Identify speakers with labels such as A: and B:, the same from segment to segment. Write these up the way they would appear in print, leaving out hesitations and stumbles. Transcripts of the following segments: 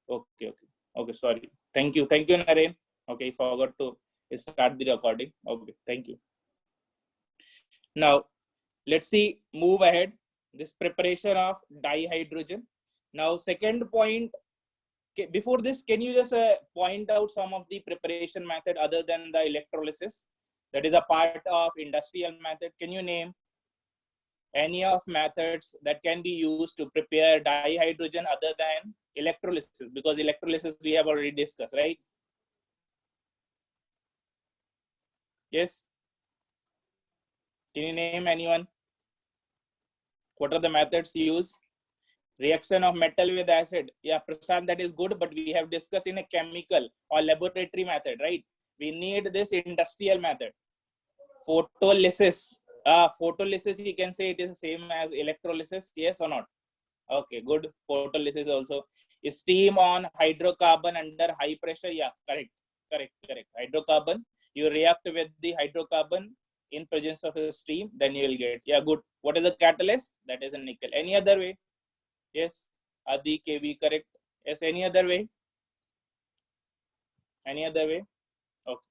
A: Okay, sorry. Thank you, Naren. Okay, forgot to start the recording. Okay, thank you. Now, let's see, move ahead. This preparation of dihydrogen. Now, second point, before this, can you just point out some of the preparation method other than the electrolysis? That is a part of industrial method. Can you name any of methods that can be used to prepare dihydrogen other than electrolysis? Because electrolysis we have already discussed, right? Yes. Can you name anyone? What are the methods used? Reaction of metal with acid. Yeah, Prashant, that is good, but we have discussed in a chemical or laboratory method, right? We need this industrial method. Photolysis. Photolysis, you can say it is the same as electrolysis, yes or not? Okay, good. Photolysis also. Steam on hydrocarbon under high pressure. Yeah, correct. Hydrocarbon. You react with the hydrocarbon in presence of a steam, then you will get. Yeah, good. What is the catalyst? That is a nickel. Any other way? Yes. Adi KV, correct. Yes, any other way? Any other way? Okay.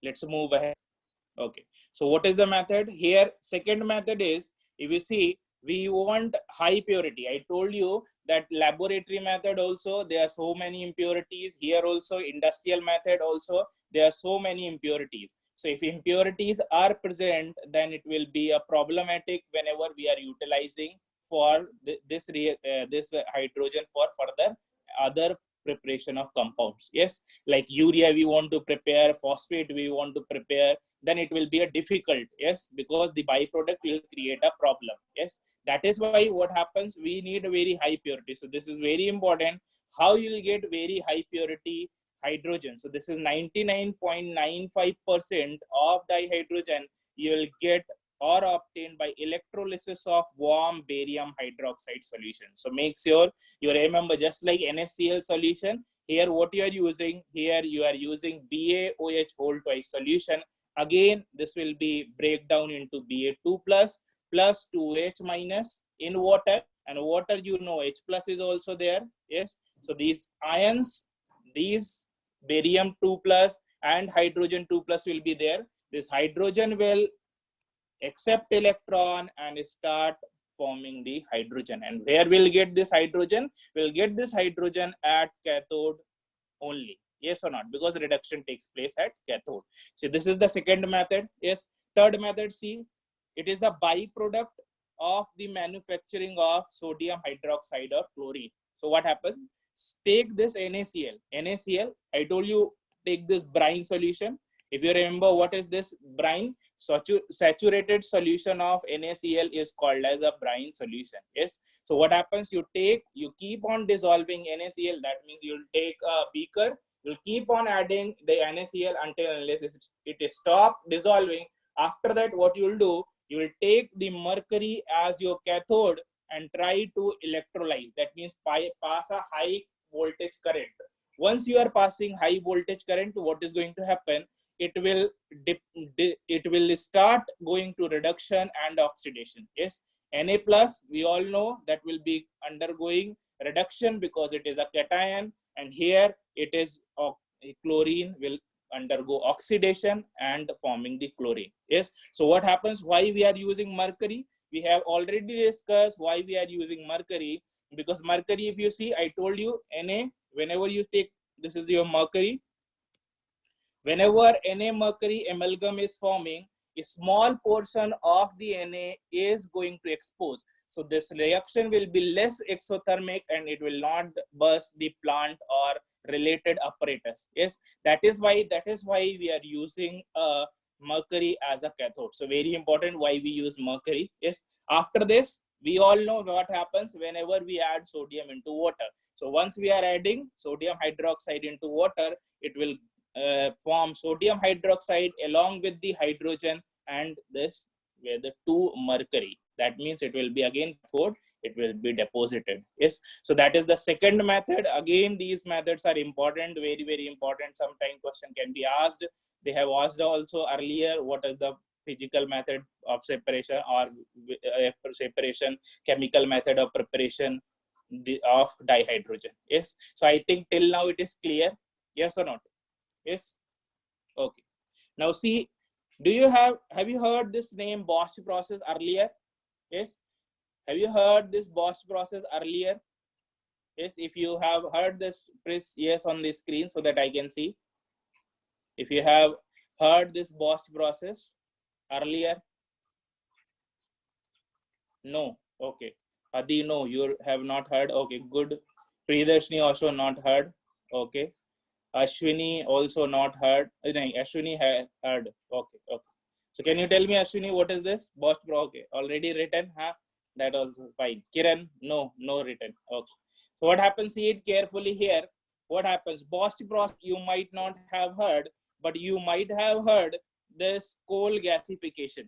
A: Let's move ahead. Okay. So what is the method? Here, second method is, if you see, we want high purity. I told you that laboratory method also, there are so many impurities. Here also, industrial method also, there are so many impurities. So if impurities are present, then it will be a problematic whenever we are utilizing for this hydrogen for further other preparation of compounds. Yes, like urea we want to prepare, phosphate we want to prepare, then it will be a difficult. Yes, because the byproduct will create a problem. Yes, that is why what happens, we need a very high purity. So this is very important, how you will get very high purity hydrogen. So this is 99.95% of dihydrogen you will get or obtained by electrolysis of warm barium hydroxide solution. So make sure you remember, just like NaCl solution, here what you are using, here you are using BaOH whole twice solution. Again, this will be breakdown into Ba2 plus 2H minus in water, and water, you know, H plus is also there. Yes, so these ions, these barium 2 plus and hydrogen 2 plus will be there. This hydrogen will accept electron and start forming the hydrogen. And where we'll get this hydrogen? We'll get this hydrogen at cathode only. Yes or not? Because reduction takes place at cathode. So this is the second method. Yes. Third method, see, it is a byproduct of the manufacturing of sodium hydroxide or chlorine. So what happens? Take this NaCl. NaCl, I told you, take this brine solution. If you remember, what is this brine? Saturated solution of NaCl is called as a brine solution. Yes. So what happens? You keep on dissolving NaCl. That means you'll take a beaker. You'll keep on adding the NaCl until it stop dissolving. After that, what you'll do? You will take the mercury as your cathode and try to electrolyze. That means pass a high voltage current. Once you are passing high voltage current, what is going to happen? It will start going to reduction and oxidation. Yes, Na plus, we all know that will be undergoing reduction because it is a cation, and here it is chlorine will undergo oxidation and forming the chlorine. Yes, so what happens? Why we are using mercury? We have already discussed why we are using mercury, because mercury, if you see, I told you, Na, whenever you take, this is your mercury. Whenever Na mercury amalgam is forming, a small portion of the Na is going to expose. So this reaction will be less exothermic and it will not burst the plant or related apparatus. Yes, that is why we are using mercury as a cathode. So very important why we use mercury. Yes, after this, we all know what happens whenever we add sodium into water. So once we are adding sodium hydroxide into water, it will form sodium hydroxide along with the hydrogen and this with the 2 mercury. That means it will be again cathode, it will be deposited. Yes, so that is the second method. Again, these methods are important, very, very important. Sometime question can be asked. They have asked also earlier, what is the physical method of separation or separation, chemical method of preparation, of dihydrogen. Yes. So I think till now it is clear. Yes or not? Yes. Okay. Now see, have you heard this name Bosch process earlier? Yes. Have you heard this Bosch process earlier? Yes. If you have heard this, press yes on the screen so that I can see. If you have heard this Bosch process earlier, no. Okay. Adi, no, you have not heard. Okay, good. Priyadarshini also not heard. Okay. Ashwini also not heard. No, Ashwini heard. Okay, okay. So can you tell me, Ashwini, what is this? Bosch Pro. Okay, already written. Huh? That also fine. Kiran, no, no written. Okay. So what happens? See it carefully here. What happens? Bosch process you might not have heard, but you might have heard this coal gasification.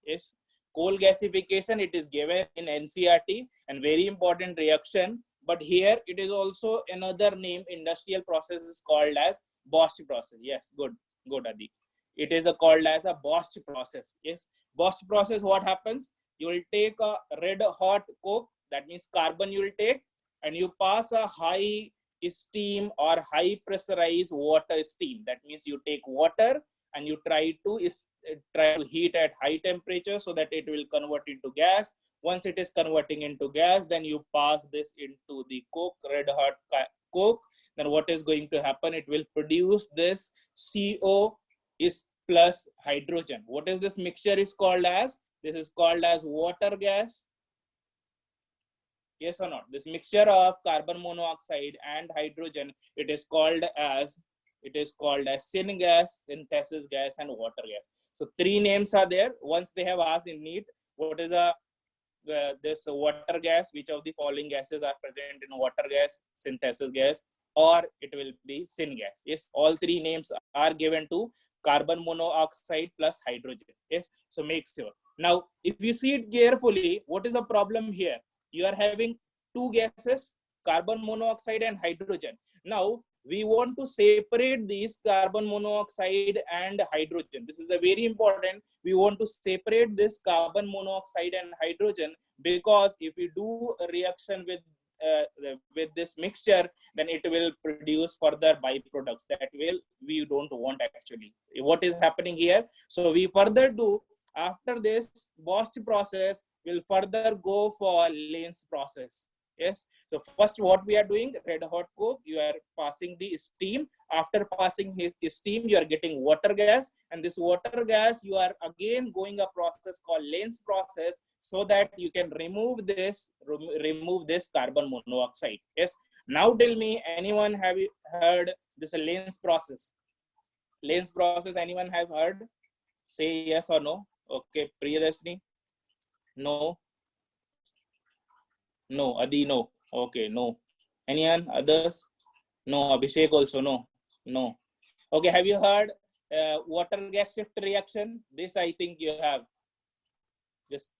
A: Yes, coal gasification. It is given in NCERT and very important reaction. But here it is also another name. Industrial process is called as Bosch process. Yes, good, good, Adi. It is called as a Bosch process. Yes, Bosch process. What happens? You will take a red hot coke. That means carbon you will take, and you pass a high steam or high pressurized water steam. That means you take water and you try to heat at high temperature so that it will convert into gas. Once it is converting into gas, then you pass this into the coke, red hot coke. Then what is going to happen? It will produce this CO is plus hydrogen. What is this mixture is called as? This is called as water gas. Yes or not? This mixture of carbon monoxide and hydrogen, it is called as syngas, synthesis gas, and water gas. So three names are there. Once they have asked in NEET, what is this water gas? Which of the following gases are present in water gas, synthesis gas, or it will be syngas? Yes, all three names are given to carbon monoxide plus hydrogen. Yes, so make sure. Now, if you see it carefully, what is the problem here? You are having two gases, carbon monoxide and hydrogen. Now, we want to separate these carbon monoxide and hydrogen. This is the very important. We want to separate this carbon monoxide and hydrogen, because if we do a reaction with this mixture, then it will produce further byproducts that we don't want actually. What is happening here? So we further do, after this Bosch process, will further go for Lenz process. Yes. So first what we are doing, red hot coke, you are passing the steam. After passing his steam, you are getting water gas, and this water gas you are again going a process called Lenz process, so that you can remove this carbon monoxide. Yes. Now tell me, anyone have you heard this Lenz process? Lenz process, anyone have heard? Say yes or no. Okay, Priyadarshini? No. No. Adi, no. Okay, no. Anyone? Others? No. Abhishek also, no. No. Okay, have you heard water gas shift reaction? This I think you have. This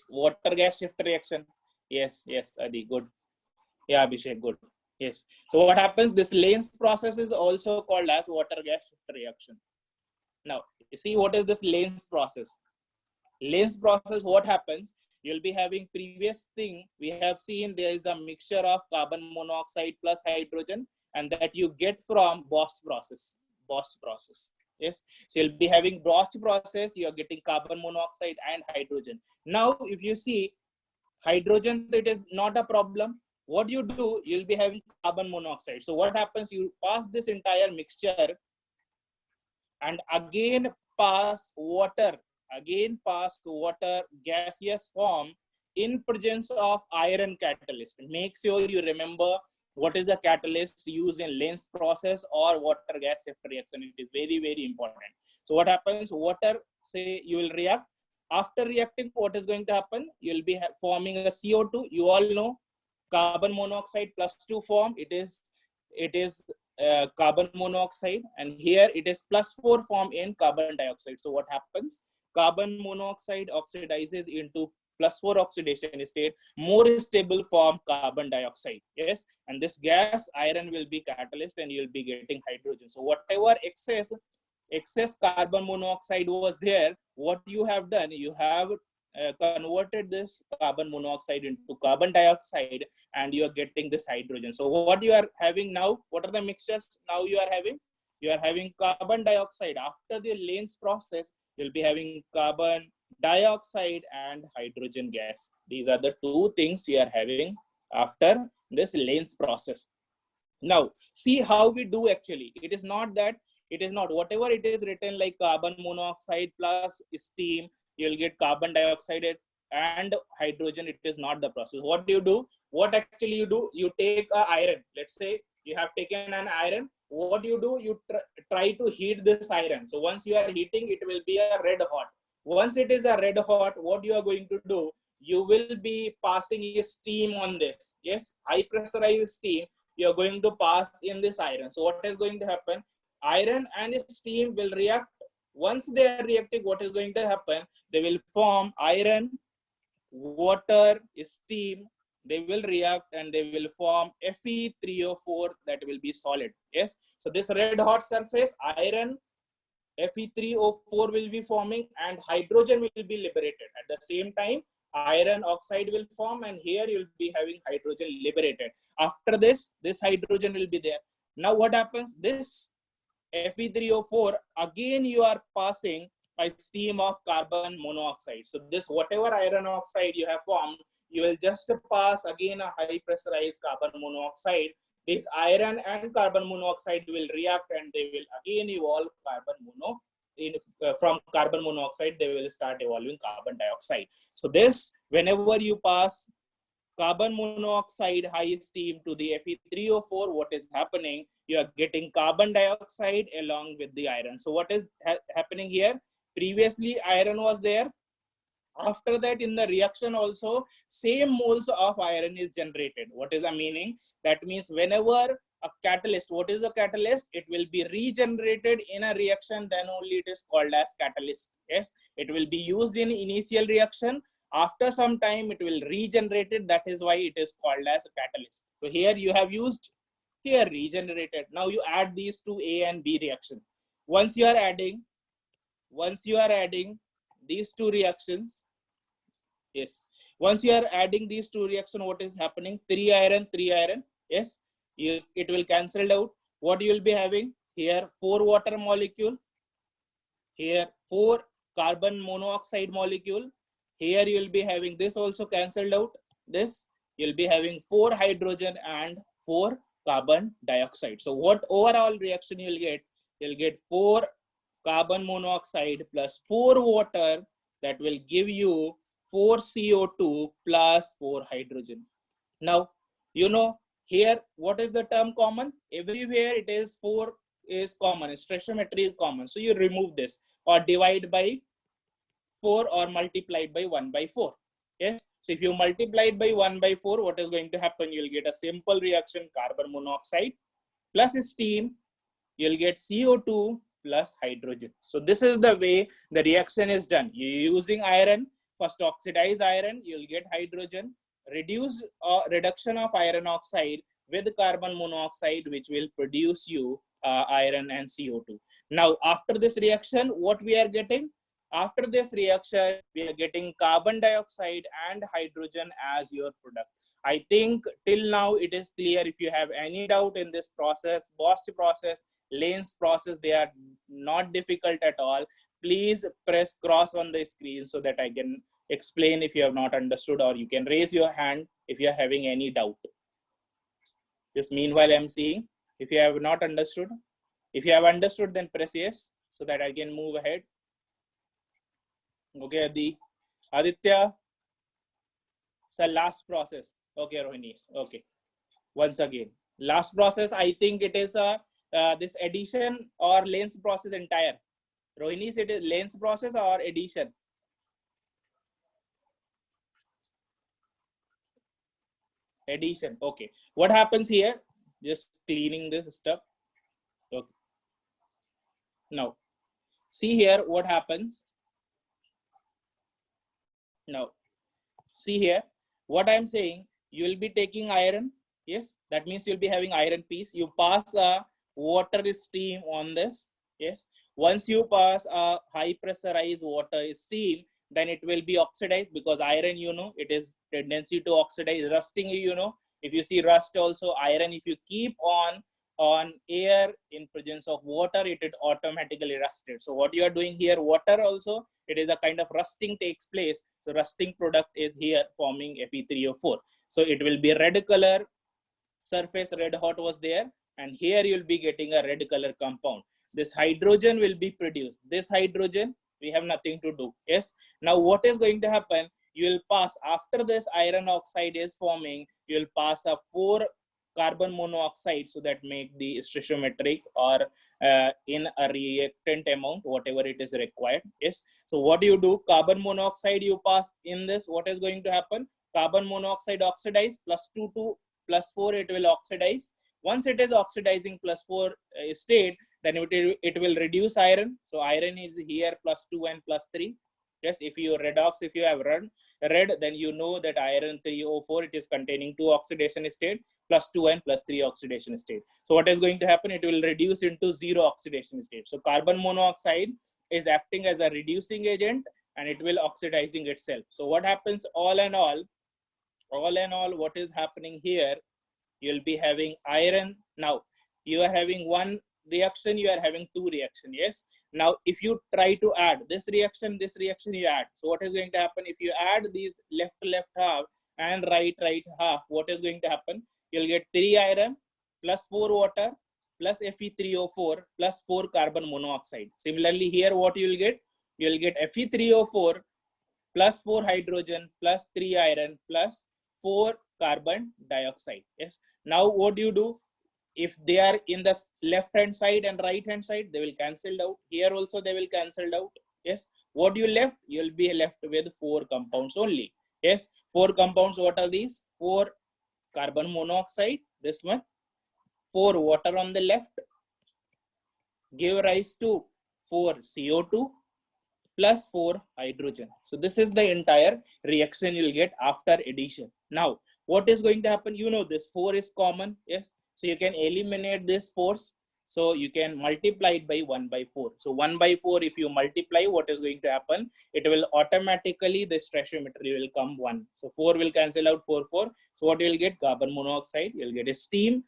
A: water gas shift reaction. Yes, yes, Adi, good. Yeah, Abhishek, good. Yes. So what happens? This Lenz process is also called as water gas shift reaction. Now, you see what is this Lenz process? Lenz process, what happens? You'll be having previous thing we have seen, there is a mixture of carbon monoxide plus hydrogen, and that you get from Bosch process. Bosch process. Yes. So you'll be having Bosch process, you are getting carbon monoxide and hydrogen. Now, if you see hydrogen, it is not a problem. What you do, you'll be having carbon monoxide. So what happens? You pass this entire mixture and again pass water gaseous form in presence of iron catalyst. Make sure you remember what is the catalyst used in Lenz process or water gas shift reaction. It is very, very important. So what happens? Water, say you will react. After reacting, what is going to happen? You will be forming a CO2. You all know carbon monoxide plus 2 form. It is carbon monoxide, and here it is plus 4 form in carbon dioxide. So what happens? Carbon monoxide oxidizes into plus 4 oxidation state, more stable form carbon dioxide. Yes, and this gas iron will be catalyst, and you'll be getting hydrogen. So whatever excess carbon monoxide was there, what you have done, you have converted this carbon monoxide into carbon dioxide, and you are getting this hydrogen. So what you are having now, what are the mixtures now you are having? You are having carbon dioxide. After the Lens process, you'll be having carbon dioxide and hydrogen gas. These are the two things you are having after this Lens process. Now, see how we do actually. It is not that, it is not whatever it is written like carbon monoxide plus steam, you'll get carbon dioxide and hydrogen. It is not the process. What do you do? What actually you do? You take a iron. Let's say you have taken an iron. What you do? You try to heat this iron. So once you are heating, it will be a red hot. Once it is a red hot, what you are going to do? You will be passing a steam on this. Yes, high pressurized steam you are going to pass in this iron. So what is going to happen? Iron and steam will react. Once they are reacting, what is going to happen? They will form iron, water, steam. They will react and they will form Fe3O4, that will be solid. Yes. So this red hot surface, iron, Fe3O4 will be forming and hydrogen will be liberated. At the same time, iron oxide will form and here you'll be having hydrogen liberated. After this hydrogen will be there. Now what happens? This Fe3O4, again you are passing by steam of carbon monoxide. So this whatever iron oxide you have formed, you will just pass again a high pressurized carbon monoxide. This iron and carbon monoxide will react and they will again evolve carbon mono. From carbon monoxide, they will start evolving carbon dioxide. So this, whenever you pass carbon monoxide high steam to the Fe3O4, what is happening? You are getting carbon dioxide along with the iron. So what is happening here? Previously, iron was there. After that, in the reaction also, same moles of iron is generated. What is the meaning? That means whenever a catalyst, what is a catalyst? It will be regenerated in a reaction, then only it is called as catalyst. Yes, it will be used in initial reaction. After some time, it will regenerate it. That is why it is called as a catalyst. So here you have used here regenerated. Now you add these two A and B reaction. Once you are adding these two reactions, yes, once you are adding these two reactions, what is happening? 3 iron, yes, it will cancel out. What you will be having here? 4 water molecule, here 4 carbon monoxide molecule, here you will be having this also cancelled out. This you'll be having 4 hydrogen and 4 carbon dioxide. So what overall reaction you'll get? You'll get 4 carbon monoxide plus 4 water, that will give you 4 CO2 plus 4 hydrogen. Now, you know, here, what is the term common? Everywhere it is 4 is common, stoichiometry is common. So you remove this or divide by 4 or multiplied by 1 by 4. Yes. So if you multiply it by 1 by 4, what is going to happen? You'll get a simple reaction, carbon monoxide plus steam. You'll get CO2 plus hydrogen. So this is the way the reaction is done. You're using iron. First oxidize iron, you'll get hydrogen. Reduction of iron oxide with carbon monoxide, which will produce you iron and CO2. Now, after this reaction, what we are getting? After this reaction, we are getting carbon dioxide and hydrogen as your product. I think till now it is clear. If you have any doubt in this process, Bosch process, Lens process, they are not difficult at all. Please press cross on the screen so that I can explain if you have not understood, or you can raise your hand if you are having any doubt. Just meanwhile, I'm seeing if you have not understood. If you have understood, then press yes so that I can move ahead. Okay, Aditya. So last process. Okay, Rohini. Okay. Once again, last process, I think it is this addition or Lens process entire. Rohini, it is Lens process or addition? Addition. Okay. What happens here? Just cleaning this stuff. Okay. Now, see here what happens. Now, see here what I'm saying. You will be taking iron. Yes, that means you'll be having iron piece. You pass a water stream on this. Yes, once you pass a high pressurized water stream, then it will be oxidized, because iron, you know, it is tendency to oxidize. Rusting, you know, if you see rust also, iron, if you keep on air in presence of water, it is automatically rusted. So what you are doing here, water also, it is a kind of rusting takes place. So rusting product is here forming Fe3O4. So it will be red color surface, red hot was there, and here you'll be getting a red color compound. This hydrogen will be produced. This hydrogen, we have nothing to do. Yes. Now what is going to happen? You will pass, after this iron oxide is forming, you will pass a 4 carbon monoxide, so that make the stoichiometric or in a reactant amount, whatever it is required. Yes. So what do you do? Carbon monoxide you pass in this. What is going to happen? Carbon monoxide oxidize, plus 2 to plus 4, it will oxidize. Once it is oxidizing plus 4 state, then it will reduce iron. So iron is here plus 2 and plus 3. Yes, if you redox, if you have red, then you know that iron 3O4, it is containing 2 oxidation state, plus 2 and plus 3 oxidation state. So what is going to happen? It will reduce into 0 oxidation state. So carbon monoxide is acting as a reducing agent, and it will oxidizing itself. So what happens, all in all, what is happening here, you'll be having iron. Now you are having one reaction, you are having 2 reaction. Yes. Now if you try to add this reaction you add. So what is going to happen? If you add these left half and right half, what is going to happen? You'll get 3 iron plus 4 water plus Fe3O4 plus 4 carbon monoxide. Similarly here, what you will get? You will get Fe3O4 plus 4 hydrogen plus 3 iron plus 4 carbon dioxide. Yes. Now what do you do? If they are in the left hand side and right hand side, they will cancel out. Here also they will cancel out. Yes. What you left? You will be left with 4 compounds only. Yes. 4 compounds. What are these? 4 carbon monoxide, this one, 4 water on the left, give rise to 4 CO2 plus 4 hydrogen. So this is the entire reaction you'll get after addition. Now, what is going to happen? You know this 4 is common. Yes. So you can eliminate this 4s. So you can multiply it by 1 by 4. So 1 by 4, if you multiply, what is going to happen? It will automatically, the stoichiometry will come 1. So 4 will cancel out 4. So what you will get? Carbon monoxide. You'll get a steam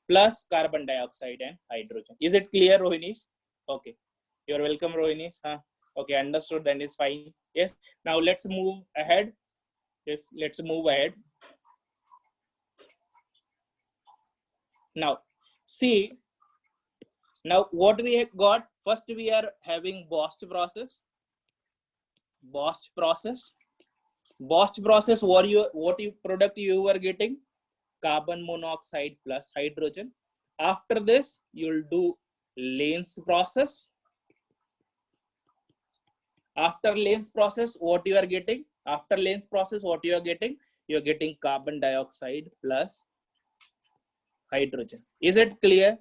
A: plus carbon dioxide and hydrogen. Is it clear, Rohinish? Okay. You're welcome, Rohinish. Huh? Okay, understood. Then is fine. Yes. Now let's move ahead. Yes, let's move ahead. Now, see. Now what we have got? First, we are having Bosch process. Bosch process. What product you were getting? Carbon monoxide plus hydrogen. After this, you'll do Lenz process. After Lenz process, what you are getting? After Lenz process, what you are getting? You are getting carbon dioxide plus hydrogen. Is it clear?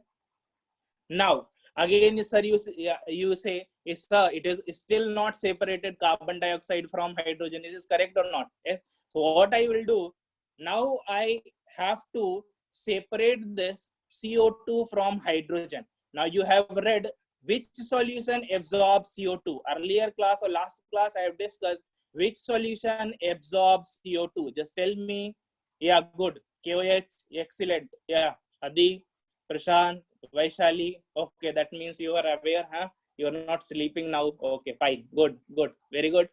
A: Now, again, sir, you say, it is still not separated carbon dioxide from hydrogen. Is this correct or not? Yes. So what I will do, now I have to separate this CO2 from hydrogen. Now you have read which solution absorbs CO2. Earlier class or last class, I have discussed which solution absorbs CO2. Just tell me. Yeah, good. KOH, excellent. Yeah, Adi, Prashant, Vaishali. Okay, that means you are aware, huh? You are not sleeping now. Okay, fine. Good, good. Very good.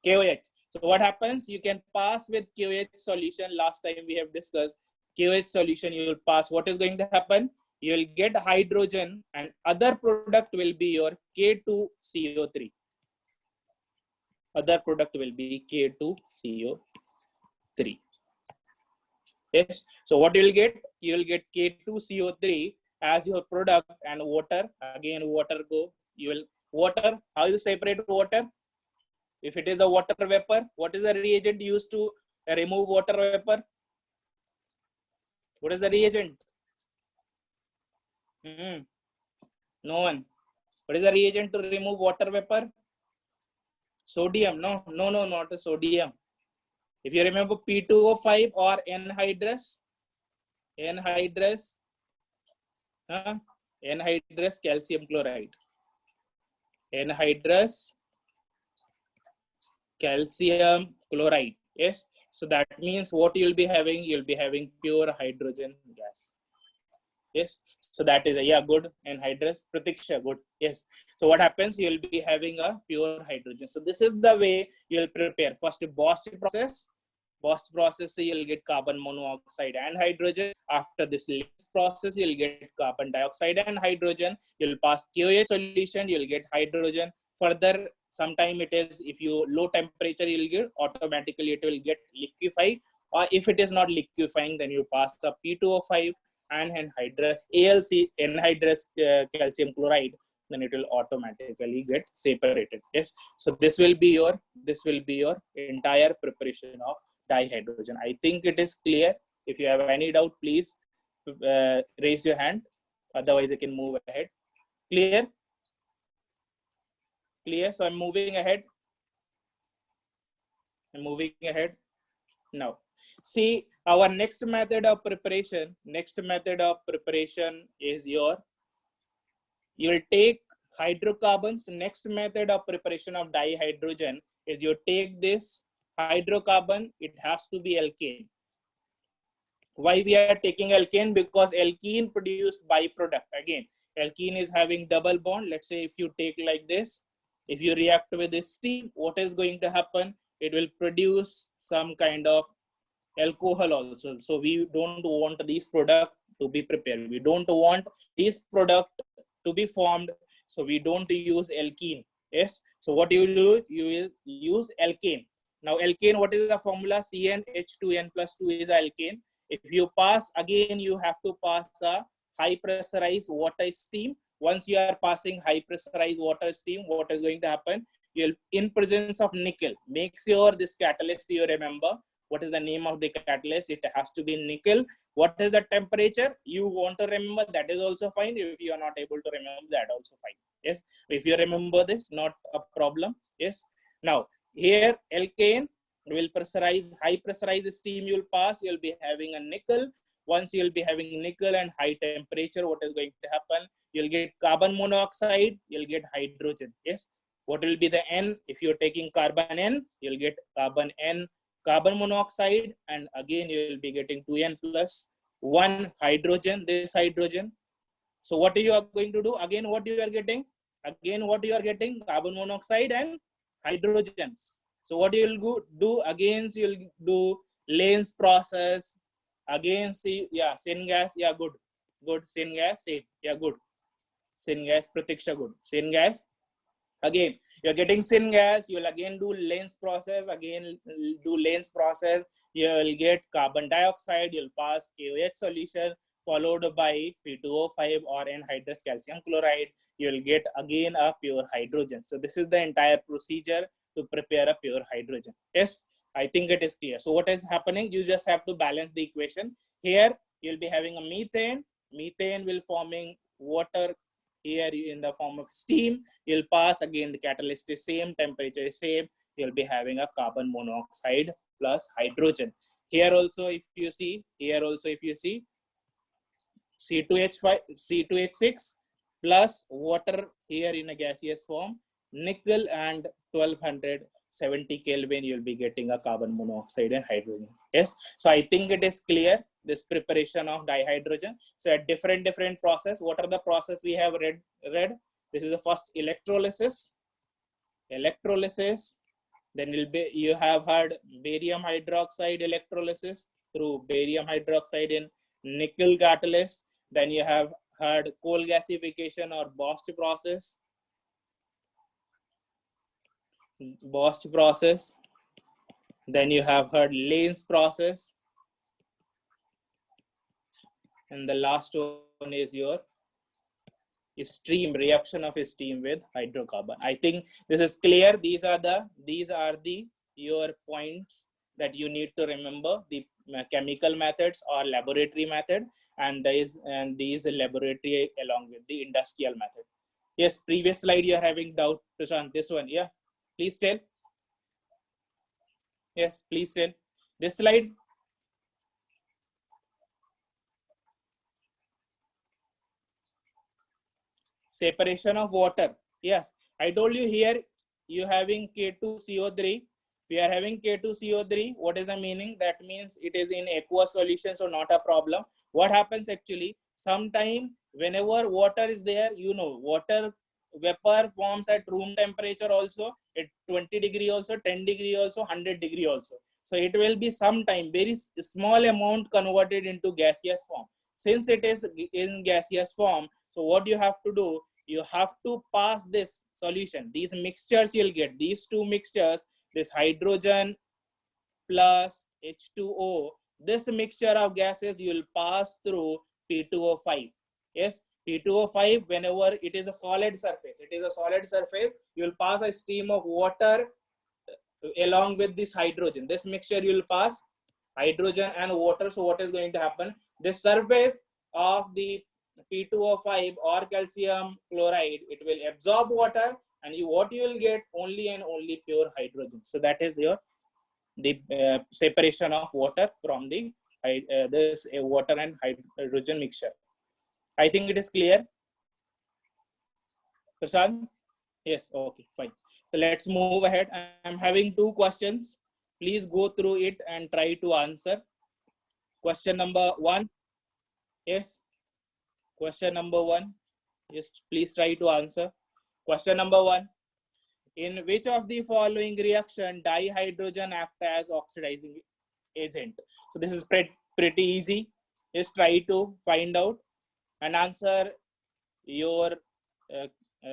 A: KOH. So what happens? You can pass with KOH solution. Last time we have discussed KOH solution, you will pass. What is going to happen? You will get hydrogen and other product will be your K2CO3. Other product will be K2CO3. Yes. So what you will get? You will get K2CO3 as your product and water. Again, water go. You will water. How you separate water? If it is a water vapor, what is the reagent used to remove water vapor? What is the reagent? No one. What is the reagent to remove water vapor? Sodium. No, not a sodium. If you remember P2O5 or anhydrous, anhydrous calcium chloride. Anhydrous calcium chloride. Yes. So that means what you'll be having? You'll be having pure hydrogen gas. Yes. So that is a, yeah, good. Anhydrous. Pratiksha, good. Yes. So what happens? You'll be having a pure hydrogen. So this is the way you'll prepare. First, Bosch process. Bosch process, you'll get carbon monoxide and hydrogen. After this Lewis process, you'll get carbon dioxide and hydrogen. You'll pass KOH solution, you'll get hydrogen. Further, sometime it is, if you low temperature, you'll get automatically it will get liquefy. Or if it is not liquefying, then you pass a P2O5 and anhydrous ALC, anhydrous calcium chloride, then it will automatically get separated. Yes. So this will be your entire preparation of dihydrogen. I think it is clear. If you have any doubt, please raise your hand. Otherwise, I can move ahead. Clear? Clear. So I'm moving ahead. I'm moving ahead now. See, our next method of preparation. Next method of preparation is your. You will take hydrocarbons. Next method of preparation of dihydrogen is you take this hydrocarbon. It has to be alkane. Why we are taking alkane? Because alkene produce byproduct. Again, alkene is having double bond. Let's say if you take like this, if you react with this steam, what is going to happen? It will produce some kind of alcohol also. So we don't want these products to be prepared. We don't want these product to be formed. So we don't use alkene. Yes. So what you will do? You will use alkane. Now alkane, what is the formula? CnH2n plus 2 is alkane. If you pass, again, you have to pass a high pressurized water steam. Once you are passing high pressurized water steam, what is going to happen? You'll, in presence of nickel, make sure this catalyst you remember. What is the name of the catalyst? It has to be nickel. What is the temperature? You want to remember, that is also fine. If you are not able to remember, that also fine. Yes. If you remember this, not a problem. Yes. Now, here alkane will pressurize, high pressurized steam you'll pass, you'll be having a nickel. Once you'll be having nickel and high temperature, what is going to happen? You'll get carbon monoxide, you'll get hydrogen. Yes. What will be the N? If you're taking carbon N, you'll get carbon N, carbon monoxide, and again you will be getting 2N plus 1 hydrogen, this hydrogen. So what you are going to do? Again, what you are getting? Again, what you are getting? Carbon monoxide and hydrogen. So what you will do? Again, you will do Lens process. Again, see, yeah, syngas, yeah, good. Good, syngas, same, yeah, good. Syngas, Pratiksha, good. Syngas. Again, you're getting syngas, you will again do Lens process, again do Lens process, you will get carbon dioxide, you'll pass KOH solution, followed by P2O5 or anhydrous calcium chloride, you will get again a pure hydrogen. So this is the entire procedure to prepare a pure hydrogen. Yes, I think it is clear. So what is happening? You just have to balance the equation. Here, you'll be having a methane. Methane will forming water here in the form of steam. You'll pass, again the catalyst is same, temperature is same, you'll be having a carbon monoxide plus hydrogen. Here also if you see, C2H5, C2H6 plus water here in a gaseous form, nickel, and 1270 Kelvin, you'll be getting a carbon monoxide and hydrogen. Yes. So I think it is clear, this preparation of dihydrogen. So at different process, what are the process we have read? This is the first electrolysis. Then you have heard barium hydroxide electrolysis through barium hydroxide in nickel catalyst. Then you have heard coal gasification or Bosch process. Then you have heard Lens process. And the last one is your steam, reaction of steam with hydrocarbon. I think this is clear. These are the your points that you need to remember: the chemical methods or laboratory method, and these laboratory along with the industrial method. Yes, previous slide you are having doubt, Prashant. This one, yeah, please tell. Yes, please tell. This slide. Separation of water. Yes, I told you here you having K2CO3. We are having K2CO3. What is the meaning? That means it is in aqueous solution, so not a problem. What happens actually? Sometime whenever water is there, you know, water vapor forms at room temperature also, at 20 degree also, 10 degree also, 100 degree also. So it will be sometime very small amount converted into gaseous form. Since it is in gaseous form, so what you have to do, you have to pass this solution. These mixtures you'll get, these two mixtures, this hydrogen plus H2O, this mixture of gases you will pass through P2O5. Yes, P2O5, whenever it is a solid surface, you will pass a stream of water along with this hydrogen. This mixture you will pass hydrogen and water. So what is going to happen? This surface of the P2O5 or calcium chloride, it will absorb water, and what you will get only and only pure hydrogen. So that is your separation of water from the this water and hydrogen mixture. I think it is clear, Prashant? Yes, okay, fine. So let's move ahead. I'm having two questions. Please go through it and try to answer. Question number 1. Yes. Question number 1. Yes, please try to answer. Question number 1. In which of the following reaction dihydrogen act as oxidizing agent? So this is pretty easy. Just try to find out and answer your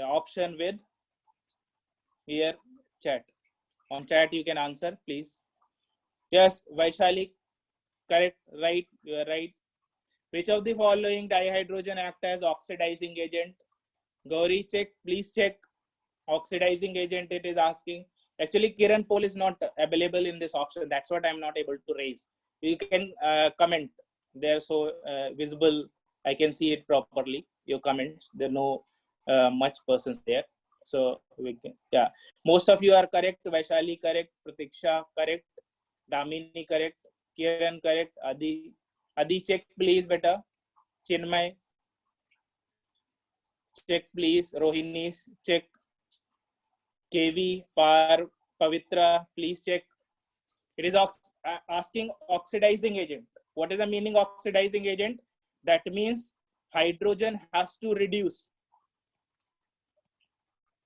A: option with here chat. On chat you can answer, please. Yes, Vaishali, correct, right, you are right. Which of the following dihydrogen act as oxidizing agent? Gauri, check, please check. Oxidizing agent it is asking. Actually, Kiran Pol is not available in this option. That's what I'm not able to raise. You can comment. They're so visible. I can see it properly. Your comments. There are no much persons there. So we can, yeah. Most of you are correct. Vaishali correct. Pratiksha correct. Damini correct. Kiran correct. Adi check please beta. Chinmay check please. Rohini check. KV, Pavitra, please check. It is asking oxidizing agent. What is the meaning of oxidizing agent? That means hydrogen has to reduce.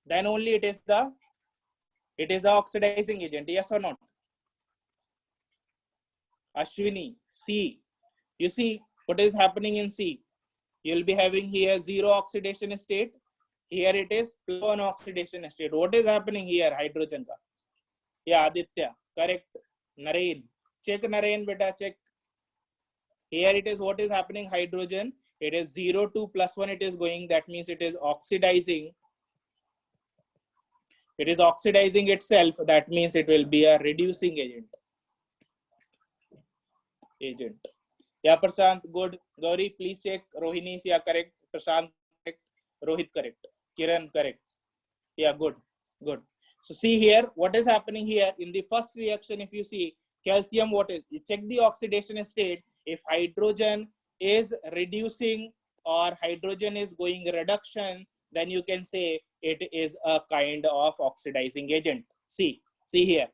A: Then only it is the oxidizing agent. Yes or not? Ashwini, C. You see what is happening in C. You will be having here 0 oxidation state. Here it is +1 oxidation state. What is happening here? Hydrogen ka. Yeah, Aditya, correct. Naren, check Naren beta, check. Here it is, what is happening? Hydrogen, it is 0 to +1 it is going. That means it is oxidizing. It is oxidizing itself. That means it will be a reducing agent. Yeah, Prashant, good. Gauri, please check. Rohini is yeah, correct. Prashant, correct. Rohit, correct. Kiran, correct. Yeah, good. Good. So see here, what is happening here in the first reaction? If you see calcium, what is, you check the oxidation state. If hydrogen is reducing or hydrogen is going reduction, then you can say it is a kind of oxidizing agent. See here,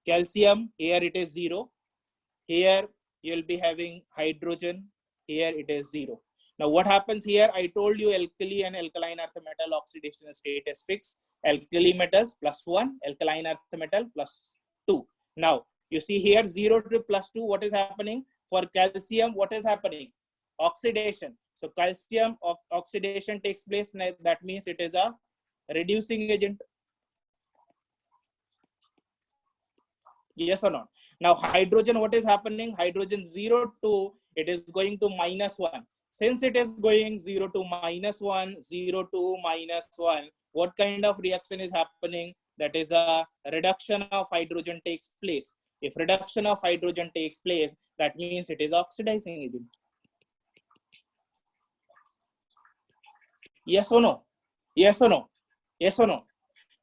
A: calcium, here it is 0. Here you will be having hydrogen. Here it is 0. Now what happens here? I told you alkali and alkaline earth metal oxidation state is fixed. Alkali metals +1, alkaline earth metal +2. Now you see here 0 to +2. What is happening? For calcium, what is happening? Oxidation. So calcium oxidation takes place. That means it is a reducing agent. Yes or not? Now hydrogen, what is happening? Hydrogen 0 to, it is going to -1. Since it is going 0 to -1, 0 to -1, what kind of reaction is happening? That is a reduction of hydrogen takes place. If reduction of hydrogen takes place, that means it is oxidizing agent. Yes or no? Yes or no? Yes or no?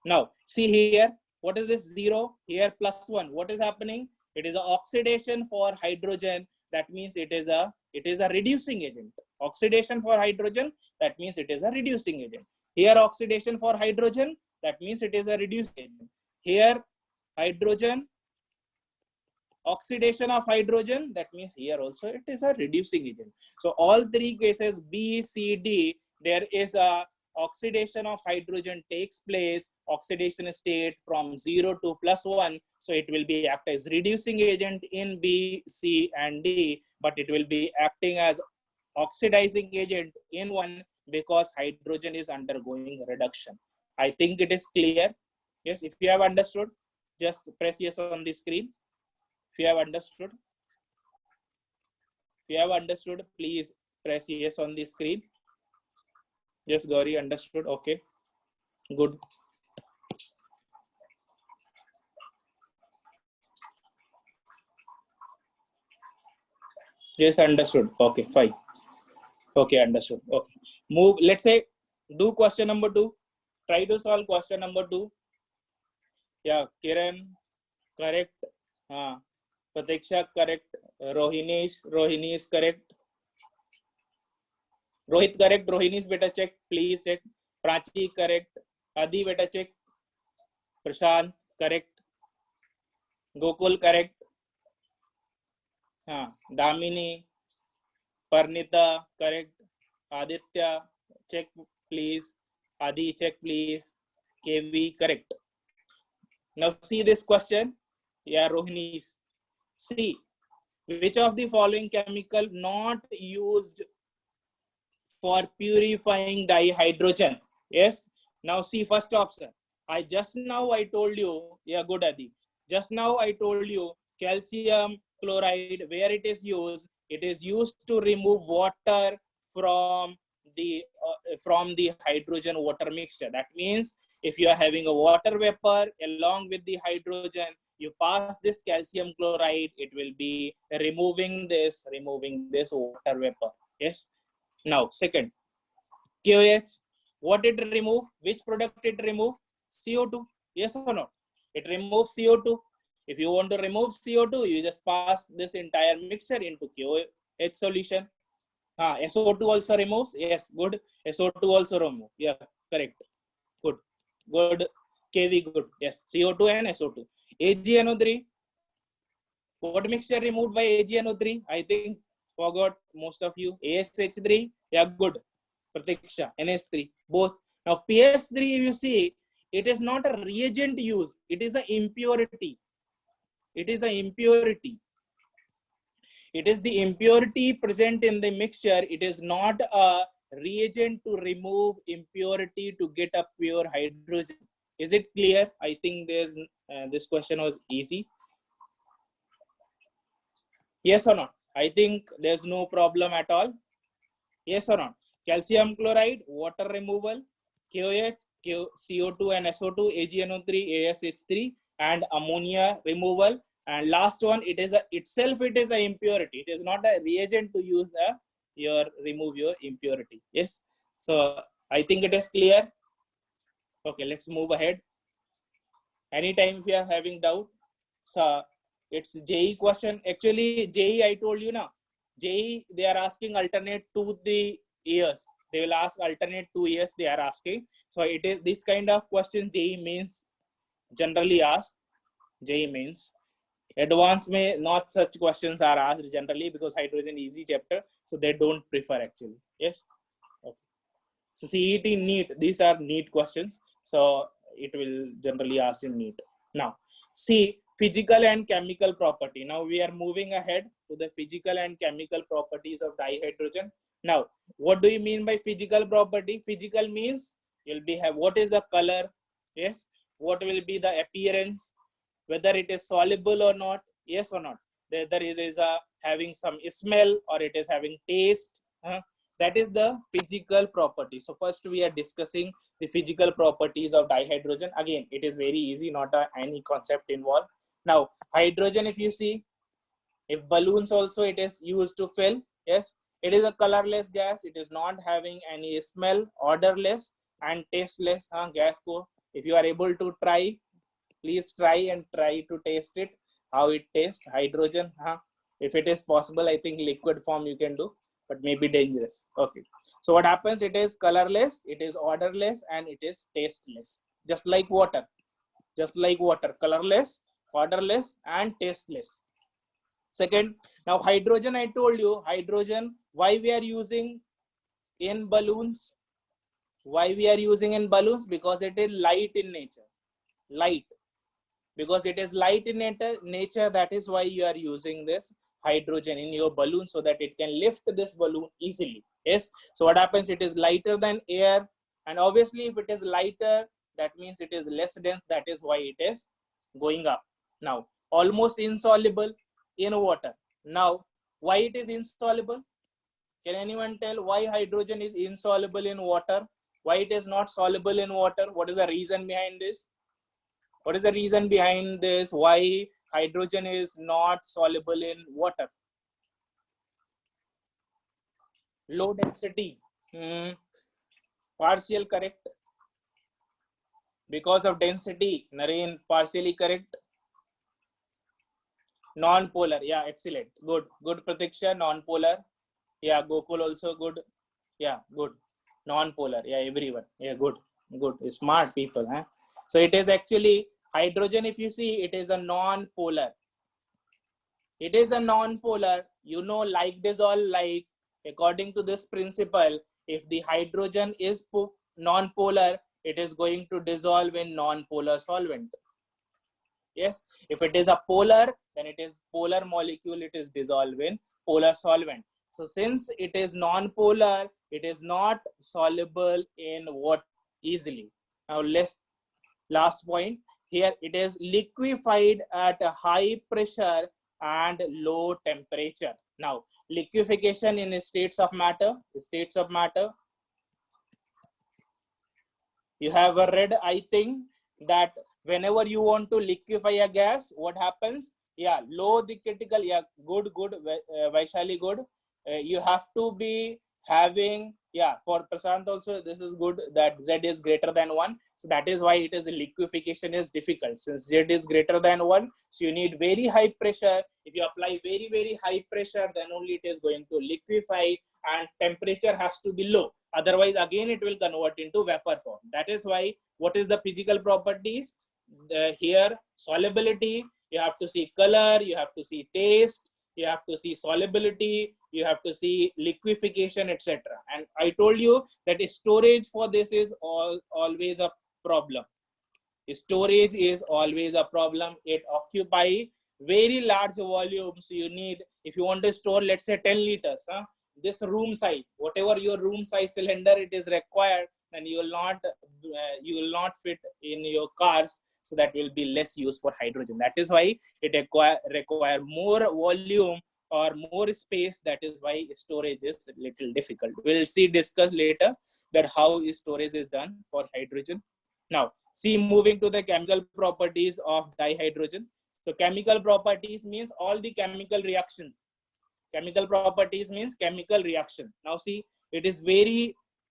A: Now see here, what is this 0? Here +1. What is happening? It is an oxidation for hydrogen. That means it is a reducing agent. Oxidation for hydrogen, that means it is a reducing agent. Here oxidation for hydrogen, that means it is a reducing agent. Here hydrogen, oxidation of hydrogen, that means here also it is a reducing agent. So all three cases B, C, D, there is a oxidation of hydrogen takes place, oxidation state from 0 to +1. So it will be act as reducing agent in B, C, and D, but it will be acting as oxidizing agent in 1 because hydrogen is undergoing reduction. I think it is clear. Yes, if you have understood, just press yes on the screen. If you have understood, please press yes on the screen. Yes, Gauri, understood. Okay, good. Yes, understood. Okay, fine. Okay, understood. Okay, move. Let's say do question number 2. Try to solve question number 2. Yeah, Kiran, correct. Pratiksha, correct. Rohini is correct. Rohit, correct. Rohini is better check. Please check. Prachi, correct. Adi, better check. Prashant, correct. Gokul, correct. Damini, Parnita, correct. Aditya, check please. Adi, check please. KV, correct. Now see this question. Yeah, Rohini. See, which of the following chemical not used for purifying dihydrogen? Yes. Now see first option. I told you, yeah, good Adi. Just now I told you calcium chloride, where it is used to remove water from the hydrogen water mixture. That means if you are having a water vapor along with the hydrogen, you pass this calcium chloride, it will be removing this water vapor. Yes. Now second, KOH, what it remove? Which product it remove? CO2. Yes or no? It removes CO2. If you want to remove CO2, you just pass this entire mixture into KOH solution. SO2 also removes. Yes, good. SO2 also remove. Yeah, correct. Good. Good. KV, good. Yes, CO2 and SO2. AgNO3. What mixture removed by AgNO3? I think forgot most of you. ASH3. Yeah, good. Pratiksha, NS3, both. Now PS3, if you see, it is not a reagent used. It is an impurity. It is an impurity. It is the impurity present in the mixture. It is not a reagent to remove impurity to get a pure hydrogen. Is it clear? I think this question was easy. Yes or not? I think there's no problem at all. Yes or not? Calcium chloride, water removal, KOH, CO2 and SO2, AgNO3, ASH3, and ammonia removal. And last one, it is an impurity. It is not a reagent to use remove your impurity. Yes. So I think it is clear. Okay, let's move ahead. Anytime if you are having doubt, so it's JEE question. Actually, JEE I told you now. JEE, they are asking alternate to the years. They will ask alternate 2 years they are asking. So it is this kind of questions JEE mains generally asked. JEE mains. Advanced may not such questions are asked generally because hydrogen easy chapter. So they don't prefer actually. Yes. Okay. So CET NEET, these are NEET questions. So it will generally ask in NEET. Now, see physical and chemical property. Now we are moving ahead to the physical and chemical properties of dihydrogen. Now, what do you mean by physical property? Physical means you'll be have what is the color? Yes. What will be the appearance? Whether it is soluble or not? Yes or not? Whether it is having some smell or it is having taste. That is the physical property. So first we are discussing the physical properties of dihydrogen. Again, it is very easy, not any concept involved. Now, hydrogen, if you see, if balloons also it is used to fill. Yes, it is a colorless gas. It is not having any smell, odorless and tasteless gas. If you are able to try, please try to taste it, how it tastes. Hydrogen, if it is possible, I think liquid form you can do, but maybe dangerous. Okay, so what happens? It is colorless, it is odorless, and it is tasteless, just like water. Colorless, odorless, and tasteless. Second, now hydrogen, I told you, hydrogen, why we are using in balloons? Why we are using in balloons? Because it is light in nature. Light. Because it is light in nature, that is why you are using this hydrogen in your balloon, so that it can lift this balloon easily. Yes. So what happens? It is lighter than air. And obviously, if it is lighter, that means it is less dense. That is why it is going up. Now, almost insoluble in water. Now, why it is insoluble? Can anyone tell why hydrogen is insoluble in water? Why it is not soluble in water? What is the reason behind this? What is the reason behind this? Why hydrogen is not soluble in water? Low density. Partial correct. Because of density. Nareen, partially correct. Non-polar. Yeah, excellent. Good. Good, Pratiksha. Non-polar. Yeah, Gokul also good. Yeah, good. Non-polar. Yeah, everyone. Yeah, good. Good. Smart people. Huh? So it is actually hydrogen. If you see, it is a non-polar. It is a non-polar. You know, like dissolve like. According to this principle, if the hydrogen is non-polar, it is going to dissolve in non-polar solvent. Yes, if it is a polar, then it is polar molecule, it is dissolved in polar solvent. So since it is non-polar, it is not soluble in water easily. Now let's, last point here, it is liquefied at a high pressure and low temperature. Now, liquefaction in states of matter, you have read, I think, that whenever you want to liquefy a gas, what happens? Yeah, low the critical, yeah, good, Vaishali, good. You have to be having, yeah, for Prasant also, this is good, that Z is greater than 1. So that is why it is liquefaction is difficult. Since Z is greater than 1, so you need very high pressure. If you apply very, very high pressure, then only it is going to liquefy, and temperature has to be low. Otherwise, again, it will convert into vapor form. That is why, what is the physical properties? Here, solubility, you have to see color, you have to see taste, you have to see solubility, you have to see liquefaction, etc. And I told you that storage for this is always a problem. Storage is always a problem. It occupies very large volumes. You need, if you want to store, let's say 10 liters, this room size, whatever your room size cylinder it is required, and you will not fit in your cars. So that will be less use for hydrogen. That is why it require more volume or more space. That is why storage is a little difficult. We'll discuss later that how storage is done for hydrogen. Now, see, moving to the chemical properties of dihydrogen. So chemical properties means all the chemical reaction. Chemical properties means chemical reaction. Now see, it is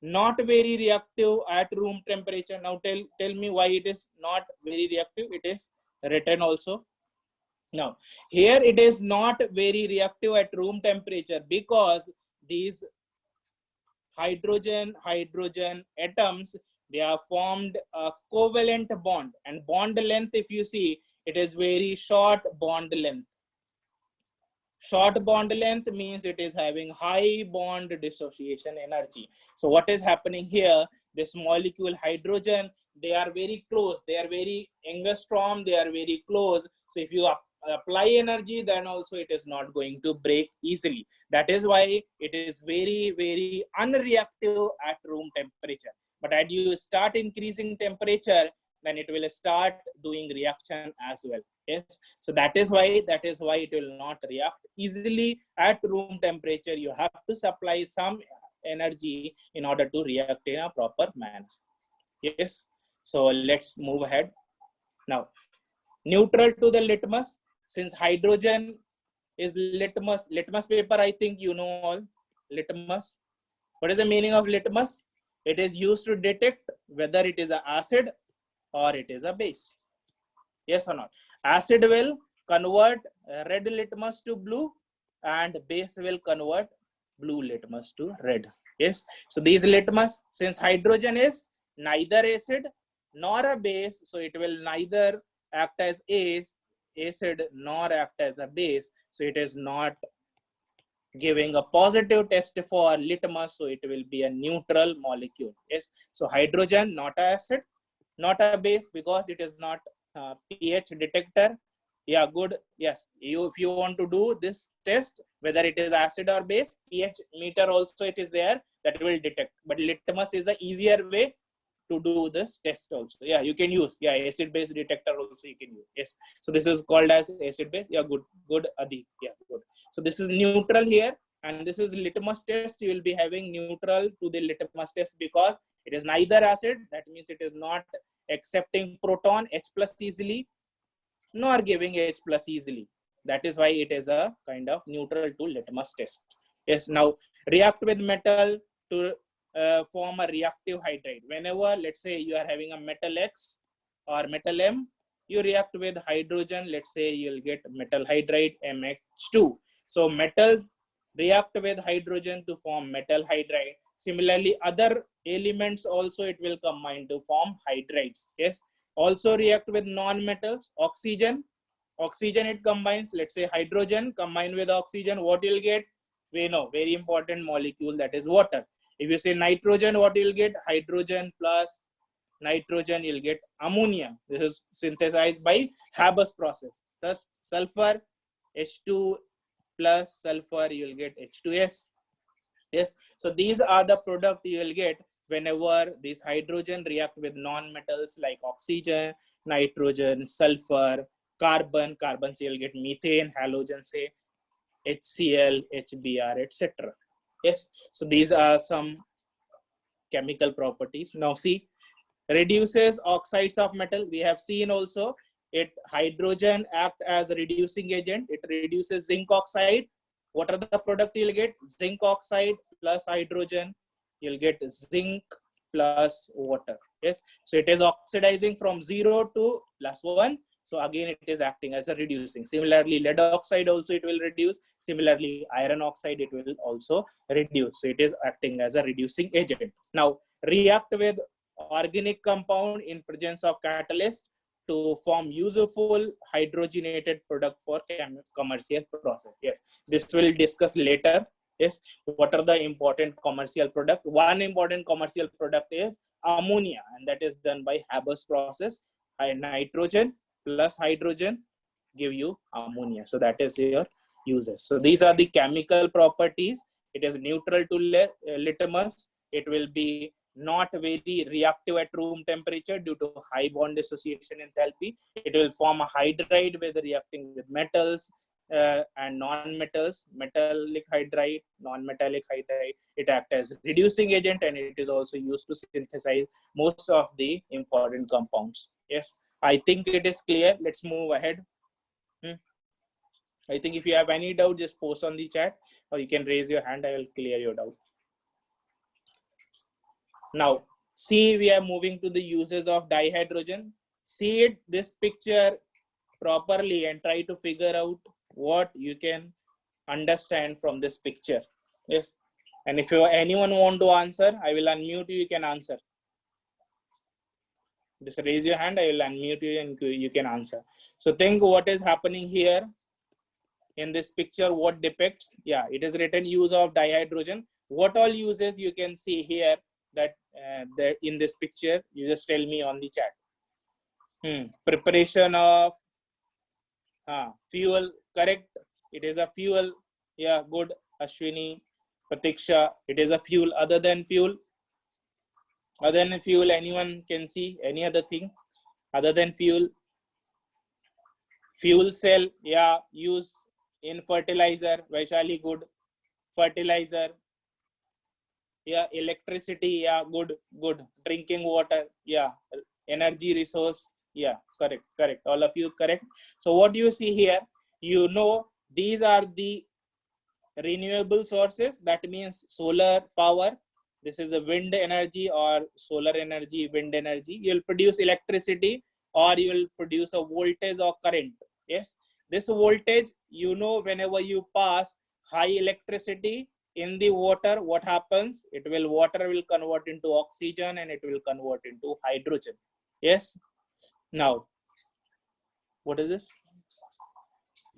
A: not very reactive at room temperature. Now tell me why it is not very reactive. It is written also. Now here it is not very reactive at room temperature because these hydrogen atoms, they are formed a covalent bond, and bond length, if you see, it is very short bond length. Short bond length means it is having high bond dissociation energy. So what is happening here? This molecule hydrogen, they are very close. They are very angstrom. They are very close. So if you apply energy, then also it is not going to break easily. That is why it is very, very unreactive at room temperature. But as you start increasing temperature, then it will start doing reaction as well. Yes, so that is why it will not react easily at room temperature. You have to supply some energy in order to react in a proper manner. Yes, so let's move ahead. Now, neutral to the litmus, since hydrogen is litmus paper, I think you know all. Litmus, what is the meaning of litmus? It is used to detect whether it is an acid or it is a base. Yes or not? Acid will convert red litmus to blue, and base will convert blue litmus to red. Yes. So these litmus, since hydrogen is neither acid nor a base, so it will neither act as acid nor act as a base. So it is not giving a positive test for litmus, so it will be a neutral molecule. Yes, so hydrogen not a acid, not a base, because it is not pH detector. Yeah, good. Yes, if you want to do this test whether it is acid or base, pH meter also it is there that will detect, but litmus is a easier way to do this test also. Yeah, you can use, yeah, acid base detector also you can use. Yes, so this is called as acid base. Yeah, good Adi. Yeah, good. So this is neutral here, and this is litmus test. You will be having neutral to the litmus test because it is neither acid, that means it is not accepting proton H plus easily, nor giving H plus easily. That is why it is a kind of neutral to litmus test. Yes, now react with metal to form a reactive hydride. Whenever, let's say, you are having a metal X or metal M, you react with hydrogen, let's say you'll get metal hydride MH2. So metals react with hydrogen to form metal hydride. Similarly, other elements also it will combine to form hydrides. Yes, also react with non-metals. Oxygen it combines, let's say hydrogen combined with oxygen, what you'll get, we know, very important molecule, that is water. If you say nitrogen, what you'll get, hydrogen plus nitrogen, you'll get ammonia. This is synthesized by Haber's process. Thus sulfur, H2 plus sulfur, you'll get H2S. Yes, so these are the product you will get whenever these hydrogen react with non-metals like oxygen, nitrogen, sulfur, carbon, so you'll get methane, halogen, say HCl, HBr, etc. Yes, so these are some chemical properties. Now see, reduces oxides of metal. We have seen also it, hydrogen act as a reducing agent. It reduces zinc oxide. What are the product you'll get? Zinc oxide plus hydrogen. You'll get zinc plus water. Yes. So it is oxidizing from 0 to +1. So again, it is acting as a reducing. Similarly, lead oxide also it will reduce. Similarly, iron oxide it will also reduce. So it is acting as a reducing agent. Now, react with organic compound in presence of catalyst to form useful hydrogenated product for commercial process. Yes, this will discuss later. Yes, what are the important commercial product? One important commercial product is ammonia, and that is done by Haber's process. Nitrogen plus hydrogen give you ammonia. So that is your uses. So these are the chemical properties. It is neutral to litmus. It will be not very reactive at room temperature due to high bond dissociation enthalpy. It will form a hydride with reacting with metals and non-metals, metallic hydride, non-metallic hydride. It acts as reducing agent, and it is also used to synthesize most of the important compounds. Yes, I think it is clear. Let's move ahead. I think if you have any doubt, just post on the chat, or you can raise your hand. I will clear your doubt. Now, see, we are moving to the uses of dihydrogen. See it, this picture properly, and try to figure out what you can understand from this picture. Yes, and if anyone want to answer, I will unmute you. You can answer. Just raise your hand. I will unmute you, and you can answer. So think what is happening here in this picture. What depicts? Yeah, it is written use of dihydrogen. What all uses you can see here? That in this picture, you just tell me on the chat. Preparation of fuel, correct? It is a fuel. Yeah, good. Ashwini, Pratiksha, it is a fuel. Other than fuel, anyone can see any other thing other than fuel? Fuel cell, yeah, use in fertilizer. Vaishali, good. Fertilizer. Yeah, electricity, yeah, good. Drinking water, yeah, energy resource, yeah, correct, all of you correct. So what you see here, you know, these are the renewable sources. That means solar power. This is a wind energy or solar energy, wind energy. You'll produce electricity, or you will produce a voltage or current. Yes, this voltage, you know, whenever you pass high electricity in the water, what happens? Water will convert into oxygen, and it will convert into hydrogen. Yes. Now, what is this?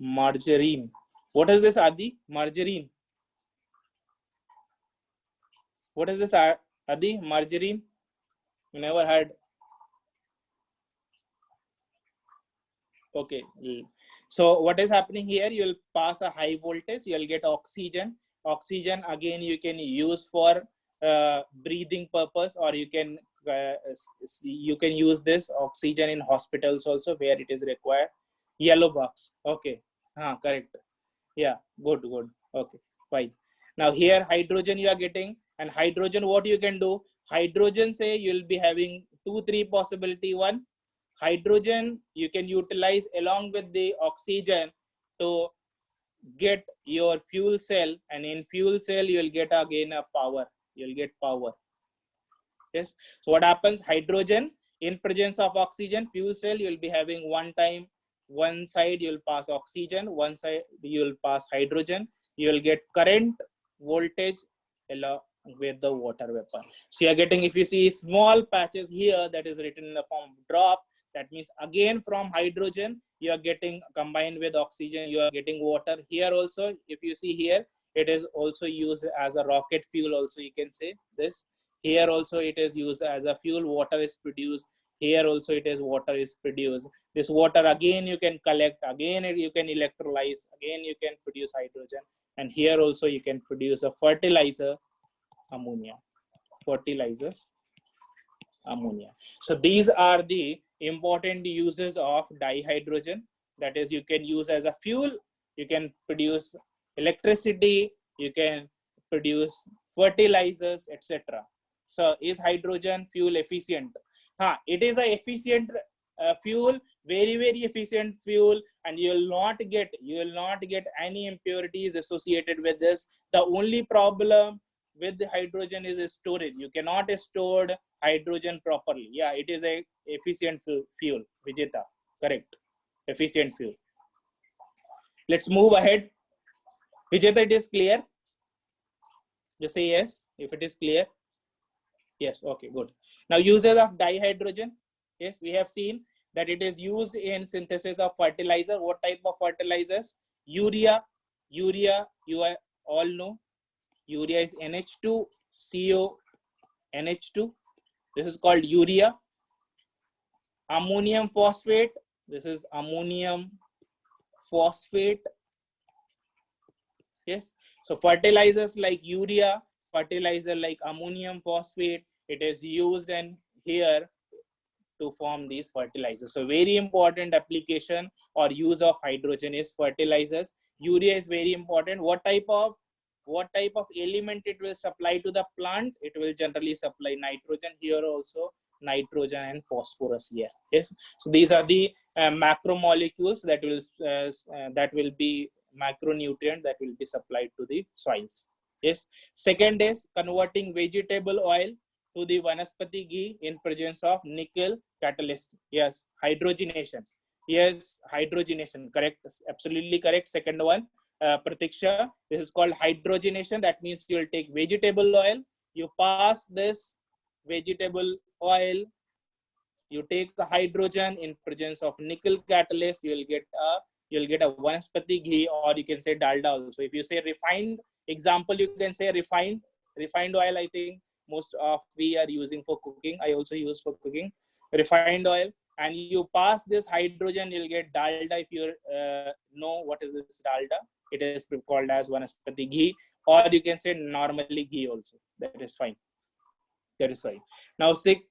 A: Margarine. What is this, Adi? Margarine. What is this, Adi? Margarine? You never heard. Okay. So what is happening here? You will pass a high voltage. You will get oxygen. Oxygen again you can use for breathing purpose, or you can use this oxygen in hospitals also where it is required. Yellow box. Okay. Correct. Yeah. Good. Okay. Fine. Now here hydrogen you are getting, and hydrogen what you can do? Hydrogen, say you will be having 2-3 possibility. One, hydrogen you can utilize along with the oxygen to get your fuel cell, and in fuel cell you will get again a power. You'll get power. Yes. So what happens? Hydrogen in presence of oxygen, fuel cell, you will be having one side you will pass oxygen, one side you will pass hydrogen. You will get current, voltage along with the water vapor. So you are getting, if you see small patches here, that is written in the form of drop. That means again from hydrogen you are getting combined with oxygen, you are getting water. Here also, if you see here, it is also used as a rocket fuel also, you can say this. Here also it is used as a fuel. Water is produced. Here also it is water is produced. This water again you can collect, again you can electrolyze, again you can produce hydrogen, and here also you can produce a fertilizer, ammonia. Fertilizers, ammonia. So these are the important uses of dihydrogen. That is, you can use as a fuel, you can produce electricity, you can produce fertilizers, etc. So is hydrogen fuel efficient? It is a efficient fuel, very efficient fuel, and you will not get any impurities associated with this. The only problem with the hydrogen is the storage. You cannot store hydrogen properly. Yeah, it is a efficient fuel. Vijeta, correct. Efficient fuel. Let's move ahead. Vijeta, it is clear? Just say yes if it is clear. Yes, okay, good. Now uses of dihydrogen. Yes, we have seen that it is used in synthesis of fertilizer. What type of fertilizers? Urea, you all know. Urea is NH2, CO, NH2. This is called urea. Ammonium phosphate. This is ammonium phosphate. Yes. So fertilizers like urea, fertilizer like ammonium phosphate, it is used in here to form these fertilizers. So very important application or use of hydrogen is fertilizers. Urea is very important. What type of element it will supply to the plant? It will generally supply nitrogen. Here also nitrogen and phosphorus here. Yes. So these are the macromolecules that will be macronutrient that will be supplied to the soils. Yes. Second is converting vegetable oil to the vanaspati ghee in presence of nickel catalyst. Yes, hydrogenation. Yes, hydrogenation. Correct. Absolutely correct. Second one, Pratiksha. This is called hydrogenation. That means you will take vegetable oil, you pass this vegetable oil, you take the hydrogen in presence of nickel catalyst, you will get a vanaspati ghee, or you can say dalda also. If you say refined, example, you can say refined oil. I think most of we are using for cooking. I also use for cooking. Refined oil, and you pass this hydrogen, you'll get dalda. If you know what is this dalda, it is called as vanaspati ghee, or you can say normally ghee also. That is fine. That is fine. Now see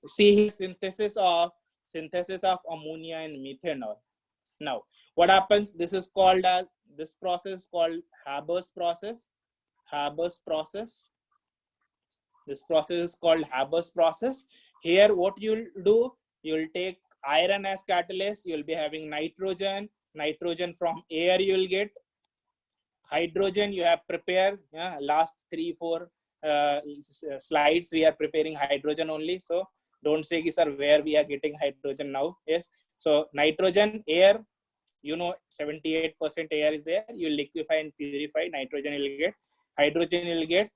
A: synthesis of ammonia and methanol. Now what happens? This is called as, this process called Haber's process. Haber's process. This process is called Haber's process. Here what you'll do, you'll take iron as catalyst, you'll be having nitrogen from air, you'll get hydrogen. You have prepared last 3-4 slides we are preparing hydrogen only, so don't say sir where we are getting hydrogen now. Yes, so nitrogen, air, you know 78% air is there, you liquefy and purify. Nitrogen you'll get, hydrogen you'll get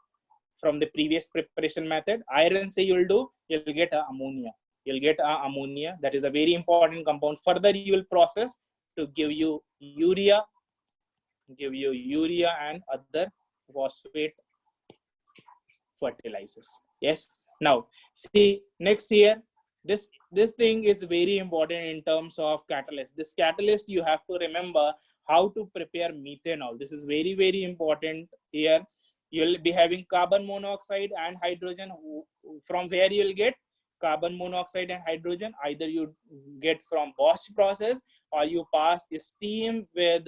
A: from the previous preparation method. Iron, say you'll get ammonia. You'll get ammonia. That is a very important compound. Further you will process to give you urea, give you urea and other phosphate fertilizers. Yes. Now, see next here, this thing is very important in terms of catalyst. This catalyst, you have to remember how to prepare methanol. This is very, very important here. You'll be having carbon monoxide and hydrogen. From where you'll get carbon monoxide and hydrogen? Either you get from Bosch process, or you pass steam with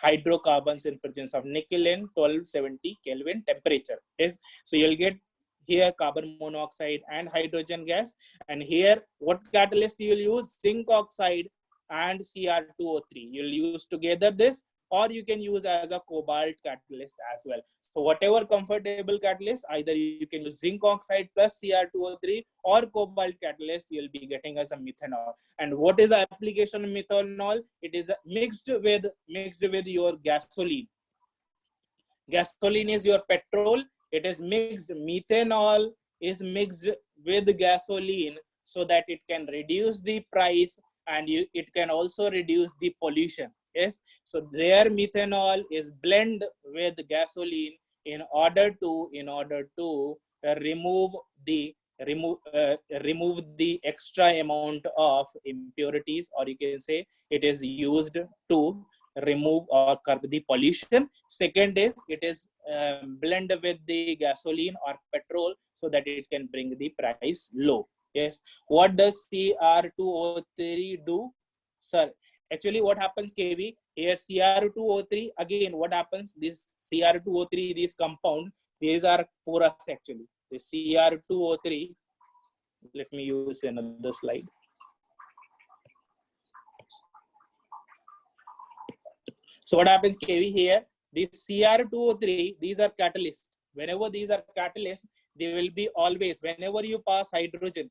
A: hydrocarbons in presence of nickel in 1270 Kelvin temperature. Yes, so you'll get here carbon monoxide and hydrogen gas, and here what catalyst you will use? Zinc oxide and Cr2O3. You'll use together this, or you can use as a cobalt catalyst as well. So whatever comfortable catalyst, either you can use zinc oxide plus Cr2O3 or cobalt catalyst, you'll be getting as a methanol. And what is the application of methanol? It is mixed with your gasoline. Gasoline is your petrol. It is mixed. Methanol is mixed with gasoline so that it can reduce the price, and it can also reduce the pollution. Yes, so their methanol is blend with gasoline in order to remove the extra amount of impurities, or you can say it is used to remove or curb the pollution. Second is it is blend with the gasoline or petrol so that it can bring the price low. Yes, what does Cr2O3 do, sir? Actually, what happens, KV? Here Cr2O3, again, what happens? This Cr2O3, this compound, these are porous actually. The Cr2O3, let me use another slide. So what happens, KV? Here, these Cr2O3, these are catalysts. Whenever these are catalysts, they will be always, whenever you pass hydrogen.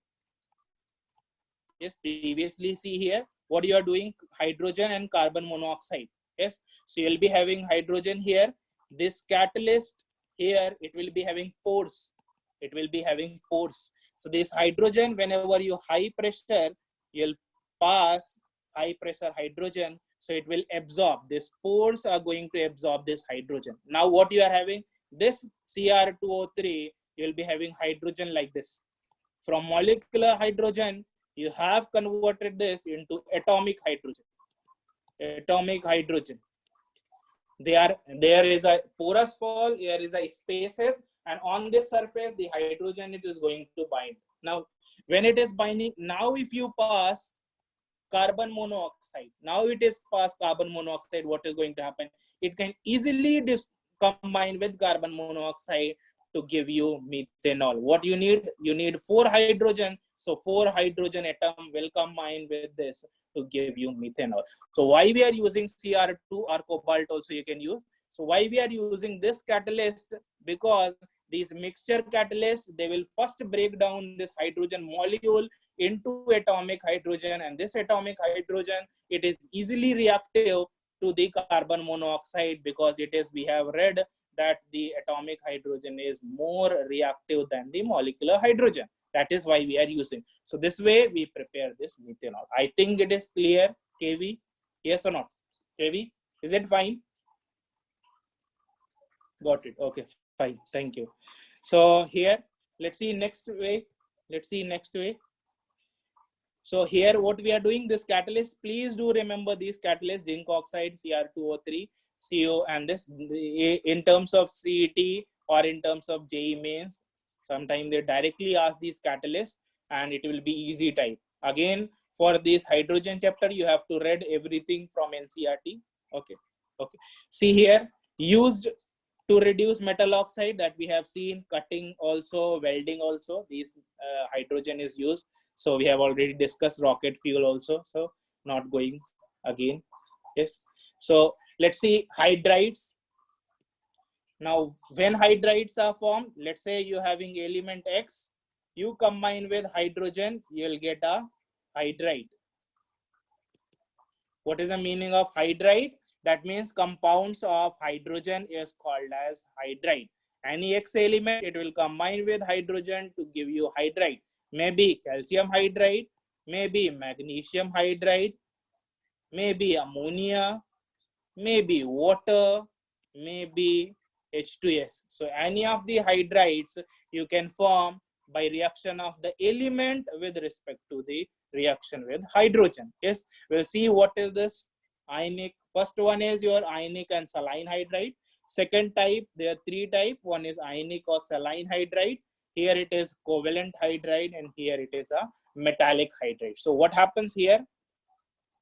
A: Yes, previously see here, what you are doing, hydrogen and carbon monoxide. Yes, so you'll be having hydrogen here. This catalyst here, it will be having pores. It will be having pores. So this hydrogen, whenever you high pressure, you'll pass high pressure hydrogen. So it will absorb. These pores are going to absorb this hydrogen. Now what you are having, this Cr2O3, you'll be having hydrogen like this. From molecular hydrogen, you have converted this into atomic hydrogen. Atomic hydrogen. There is a porous wall, there is a spaces, and on this surface, the hydrogen, it is going to bind. Now, when it is binding, now if you pass carbon monoxide, now it is past carbon monoxide, what is going to happen? It can easily combine with carbon monoxide to give you methanol. What you need? You need 4 hydrogen. So 4 hydrogen atom will combine with this to give you methanol. So why we are using Cr2 or cobalt also you can use. So why we are using this catalyst? Because these mixture catalysts, they will first break down this hydrogen molecule into atomic hydrogen, and this atomic hydrogen, it is easily reactive to the carbon monoxide, because it is, we have read that the atomic hydrogen is more reactive than the molecular hydrogen. That is why we are using. So this way we prepare this methanol. I think it is clear, KV? Yes or not? KV, is it fine? Got it. Okay, fine. Thank you. So here, let's see next way. Let's see next way. So here what we are doing, this catalyst, please do remember these catalysts, zinc oxide, Cr2O3, CO, and this in terms of CET or in terms of JEE mains, sometimes they directly ask these catalysts and it will be easy type. Again, for this hydrogen chapter, you have to read everything from NCERT. Okay. Okay. See here, used to reduce metal oxide, that we have seen, cutting also, welding also, these hydrogen is used. So we have already discussed rocket fuel also, so not going again. Yes. So let's see hydrides. Now, when hydrides are formed, let's say you're having element X, you combine with hydrogen, you will get a hydride. What is the meaning of hydride? That means compounds of hydrogen is called as hydride. Any X element, it will combine with hydrogen to give you hydride. Maybe calcium hydride, maybe magnesium hydride, maybe ammonia, maybe water, maybe H2S. So any of the hydrides you can form by reaction of the element with respect to the reaction with hydrogen. Yes, we'll see what is this ionic. First one is your ionic and saline hydride. Second type, there are three types. One is ionic or saline hydride. Here it is covalent hydride, and here it is a metallic hydride. So what happens here?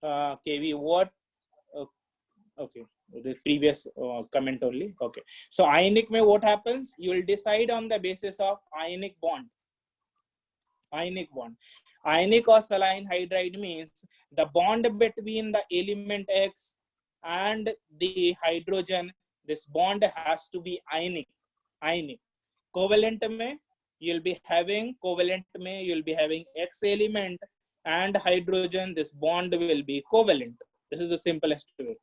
A: KV, what? Okay, the previous comment only. Okay, so ionic mein what happens? You will decide on the basis of ionic bond. Ionic bond. Ionic or saline hydride means the bond between the element X and the hydrogen. This bond has to be ionic. Ionic. Covalent mein you'll be having X element and hydrogen. This bond will be covalent. This is the simplest way.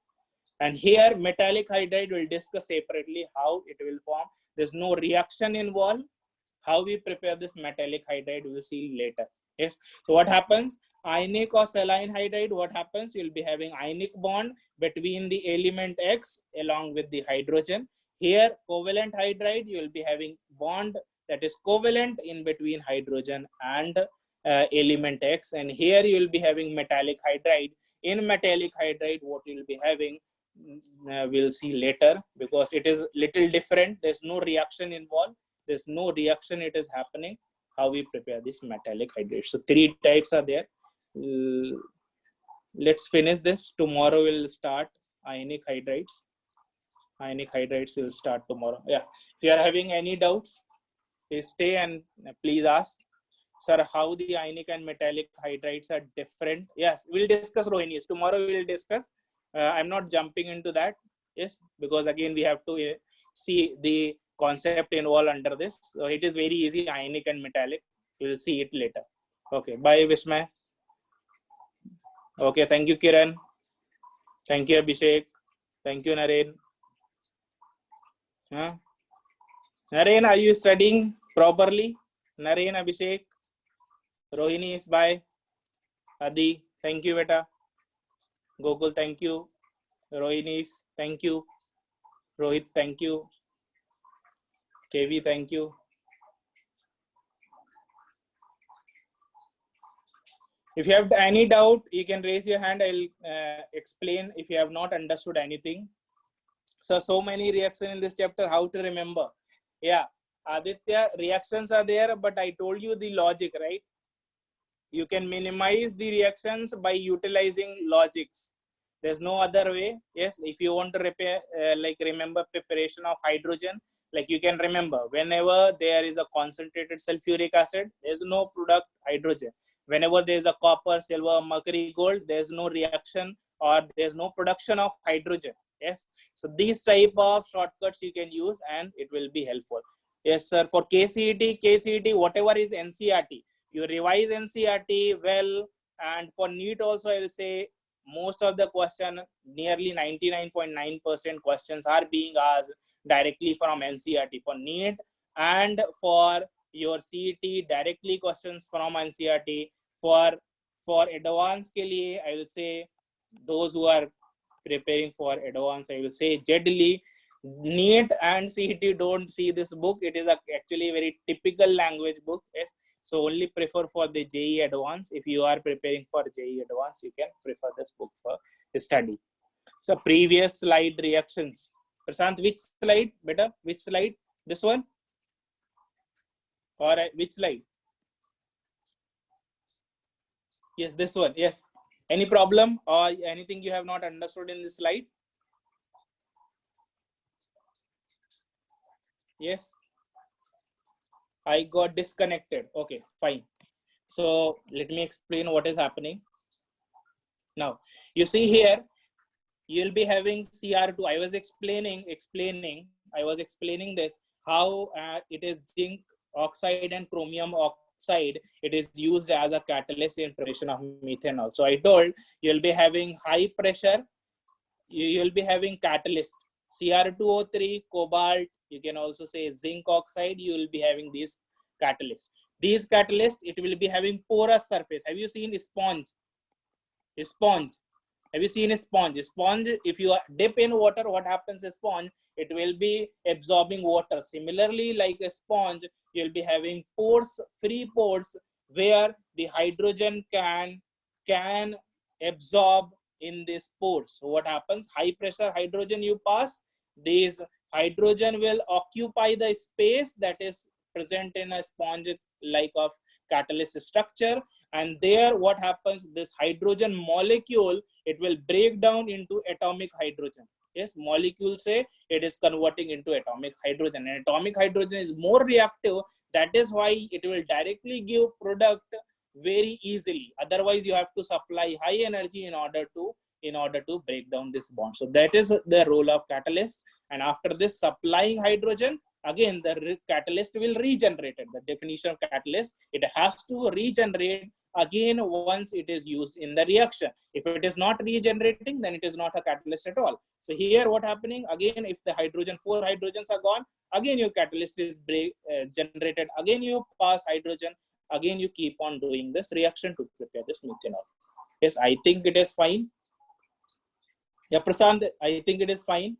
A: And here metallic hydride will discuss separately how it will form. There's no reaction involved. How we prepare this metallic hydride we will see later. Yes. So what happens? Ionic or saline hydride, what happens? You'll be having ionic bond between the element X along with the hydrogen. Here covalent hydride, you will be having bond that is covalent in between hydrogen and element X. And here you will be having metallic hydride. In metallic hydride, what you will be having, we'll see later, because it is little different. There's no reaction involved. There's no reaction it is happening. How we prepare this metallic hydride. So three types are there. Let's finish this. Tomorrow we'll start ionic hydrides. Ionic hydrides will start tomorrow. Yeah. If you are having any doubts, please stay and please ask. Sir, how the ionic and metallic hydrides are different? Yes, we'll discuss Rohini. Tomorrow we'll discuss. I'm not jumping into that. Yes, because again we have to see the concept involved under this. So it is very easy, ionic and metallic. We'll see it later. Okay, bye Vismay. Okay, thank you Kiran. Thank you Abhishek. Thank you Naren. Huh? Naren, are you studying properly? Naren, Abhishek. Rohini is bye. Adi, thank you beta. Gokul, thank you. Rohini is thank you. Rohit, thank you. KV, thank you. If you have any doubt, you can raise your hand. I'll explain if you have not understood anything. So many reactions in this chapter, how to remember? Yeah, Aditya, reactions are there, but I told you the logic, right? You can minimize the reactions by utilizing logics. There's no other way. Yes, if you want to repair, remember preparation of hydrogen, like you can remember whenever there is a concentrated sulfuric acid, there's no product hydrogen. Whenever there's a copper, silver, mercury, gold, there's no reaction or there's no production of hydrogen. Yes, so these type of shortcuts you can use and it will be helpful. Yes, sir. For KCET, whatever is NCERT, you revise NCERT well, and for NEET also I will say most of the question, nearly 99.9% questions are being asked directly from NCERT for NEET, and for your CET directly questions from NCERT. For advanced ke liye, I will say those who are preparing for advanced, I will say generally NEET and CET don't see this book. It is actually a very typical language book. Yes. So only prefer for the JEE Advanced. If you are preparing for JEE Advanced, you can prefer this book for study. So previous slide reactions. Prashant, which slide? Better, which slide? This one? Or which slide? Yes, this one. Yes. Any problem or anything you have not understood in this slide? Yes. I got disconnected. Okay, fine. So let me explain what is happening. Now, you see here, you'll be having Cr2. I was explaining this, how it is zinc oxide and chromium oxide. It is used as a catalyst in preparation of methanol. So I told you'll be having high pressure. You'll be having catalyst. Cr2O3, cobalt, you can also say zinc oxide, you will be having these catalysts. These catalysts, it will be having porous surface. Have you seen sponge? Sponge. Have you seen a sponge? A sponge, if you dip in water, what happens? A sponge, it will be absorbing water. Similarly, like a sponge, you'll be having pores, free pores, where the hydrogen can absorb in these pores. So what happens? High pressure hydrogen you pass, these hydrogen will occupy the space that is present in a sponge like of catalyst structure, and there what happens, this hydrogen molecule, it will break down into atomic hydrogen. Yes, molecules say it is converting into atomic hydrogen, and atomic hydrogen is more reactive. That is why it will directly give product very easily. Otherwise you have to supply high energy in order to break down this bond. So that is the role of catalyst. And after this supplying hydrogen, again the catalyst will regenerate it. The definition of catalyst, it has to regenerate again once it is used in the reaction. If it is not regenerating, then it is not a catalyst at all. So here what happening, again if the hydrogen, 4 hydrogens are gone, again your catalyst is generated, again you pass hydrogen, again you keep on doing this reaction to prepare this methanol. Yes, I think it is fine. Yeah, Prasant, I think it is fine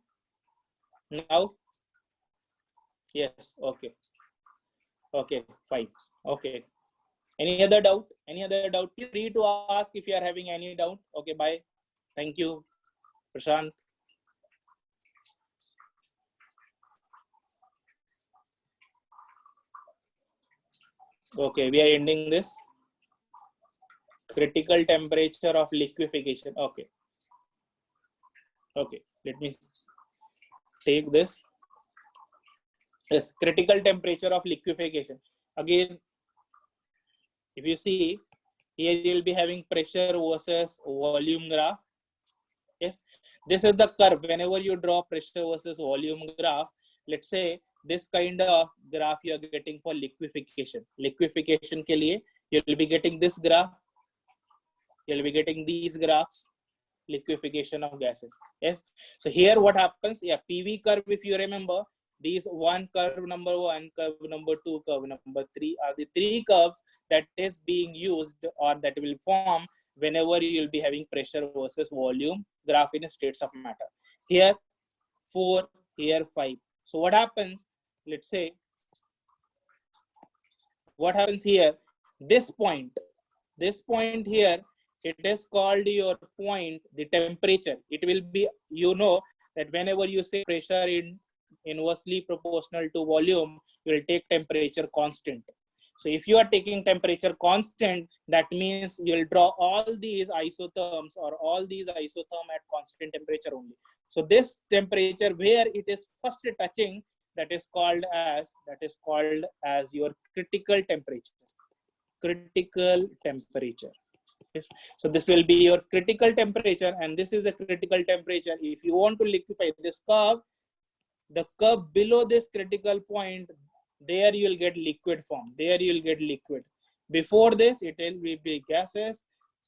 A: now. Yes, okay, okay, fine, okay. Any other doubt? Any other doubt? Feel free to ask if you are having any doubt. Okay, bye. Thank you, Prashant. Okay, we are ending this. Critical temperature of liquefaction. Okay. Okay, let me take this. Yes, critical temperature of liquefaction. Again, if you see, here you will be having pressure versus volume graph. Yes, this is the curve. Whenever you draw pressure versus volume graph, let's say this kind of graph you are getting for liquefaction. Liquefaction ke liye, you will be getting this graph. You will be getting these graphs. Liquefaction of gases. Yes. So here what happens? Yeah, PV curve. If you remember, these one curve number 1, curve number 2, curve number 3 are the 3 curves that is being used or that will form whenever you will be having pressure versus volume graph in states of matter. Here 4, here 5. So what happens? Let's say what happens here? This point here, it is called your point, the temperature. It will be, you know, that whenever you say pressure in inversely proportional to volume, you will take temperature constant. So if you are taking temperature constant, that means you will draw all these isotherms or all these isotherm at constant temperature only. So this temperature where it is first touching, that is called as your critical temperature. Critical temperature. Yes. So this will be your critical temperature, and this is the critical temperature. If you want to liquefy this curve, the curve below this critical point, there you will get liquid form. There you will get liquid. Before this, it will be gases.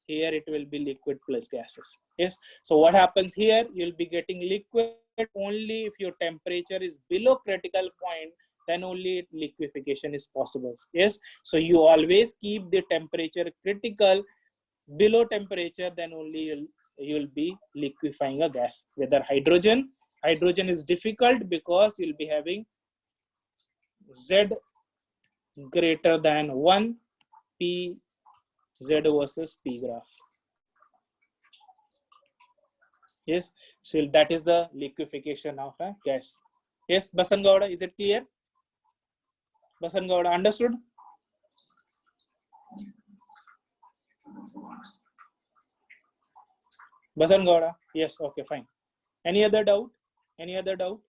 A: Here it will be liquid plus gases. Yes. So what happens here? You will be getting liquid only if your temperature is below critical point. Then only liquefaction is possible. Yes. So you always keep the temperature critical. Below temperature, then only you'll be liquefying a gas. Whether hydrogen is difficult because you'll be having Z greater than 1, P Z versus P graph. Yes, so that is the liquefaction of a gas. Yes, Basan Gowda, is it clear? Basan Gowda, understood? Basan Gowda, yes, okay, fine. Any other doubt? Any other doubt?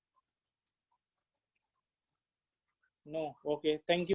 A: No, okay, thank you.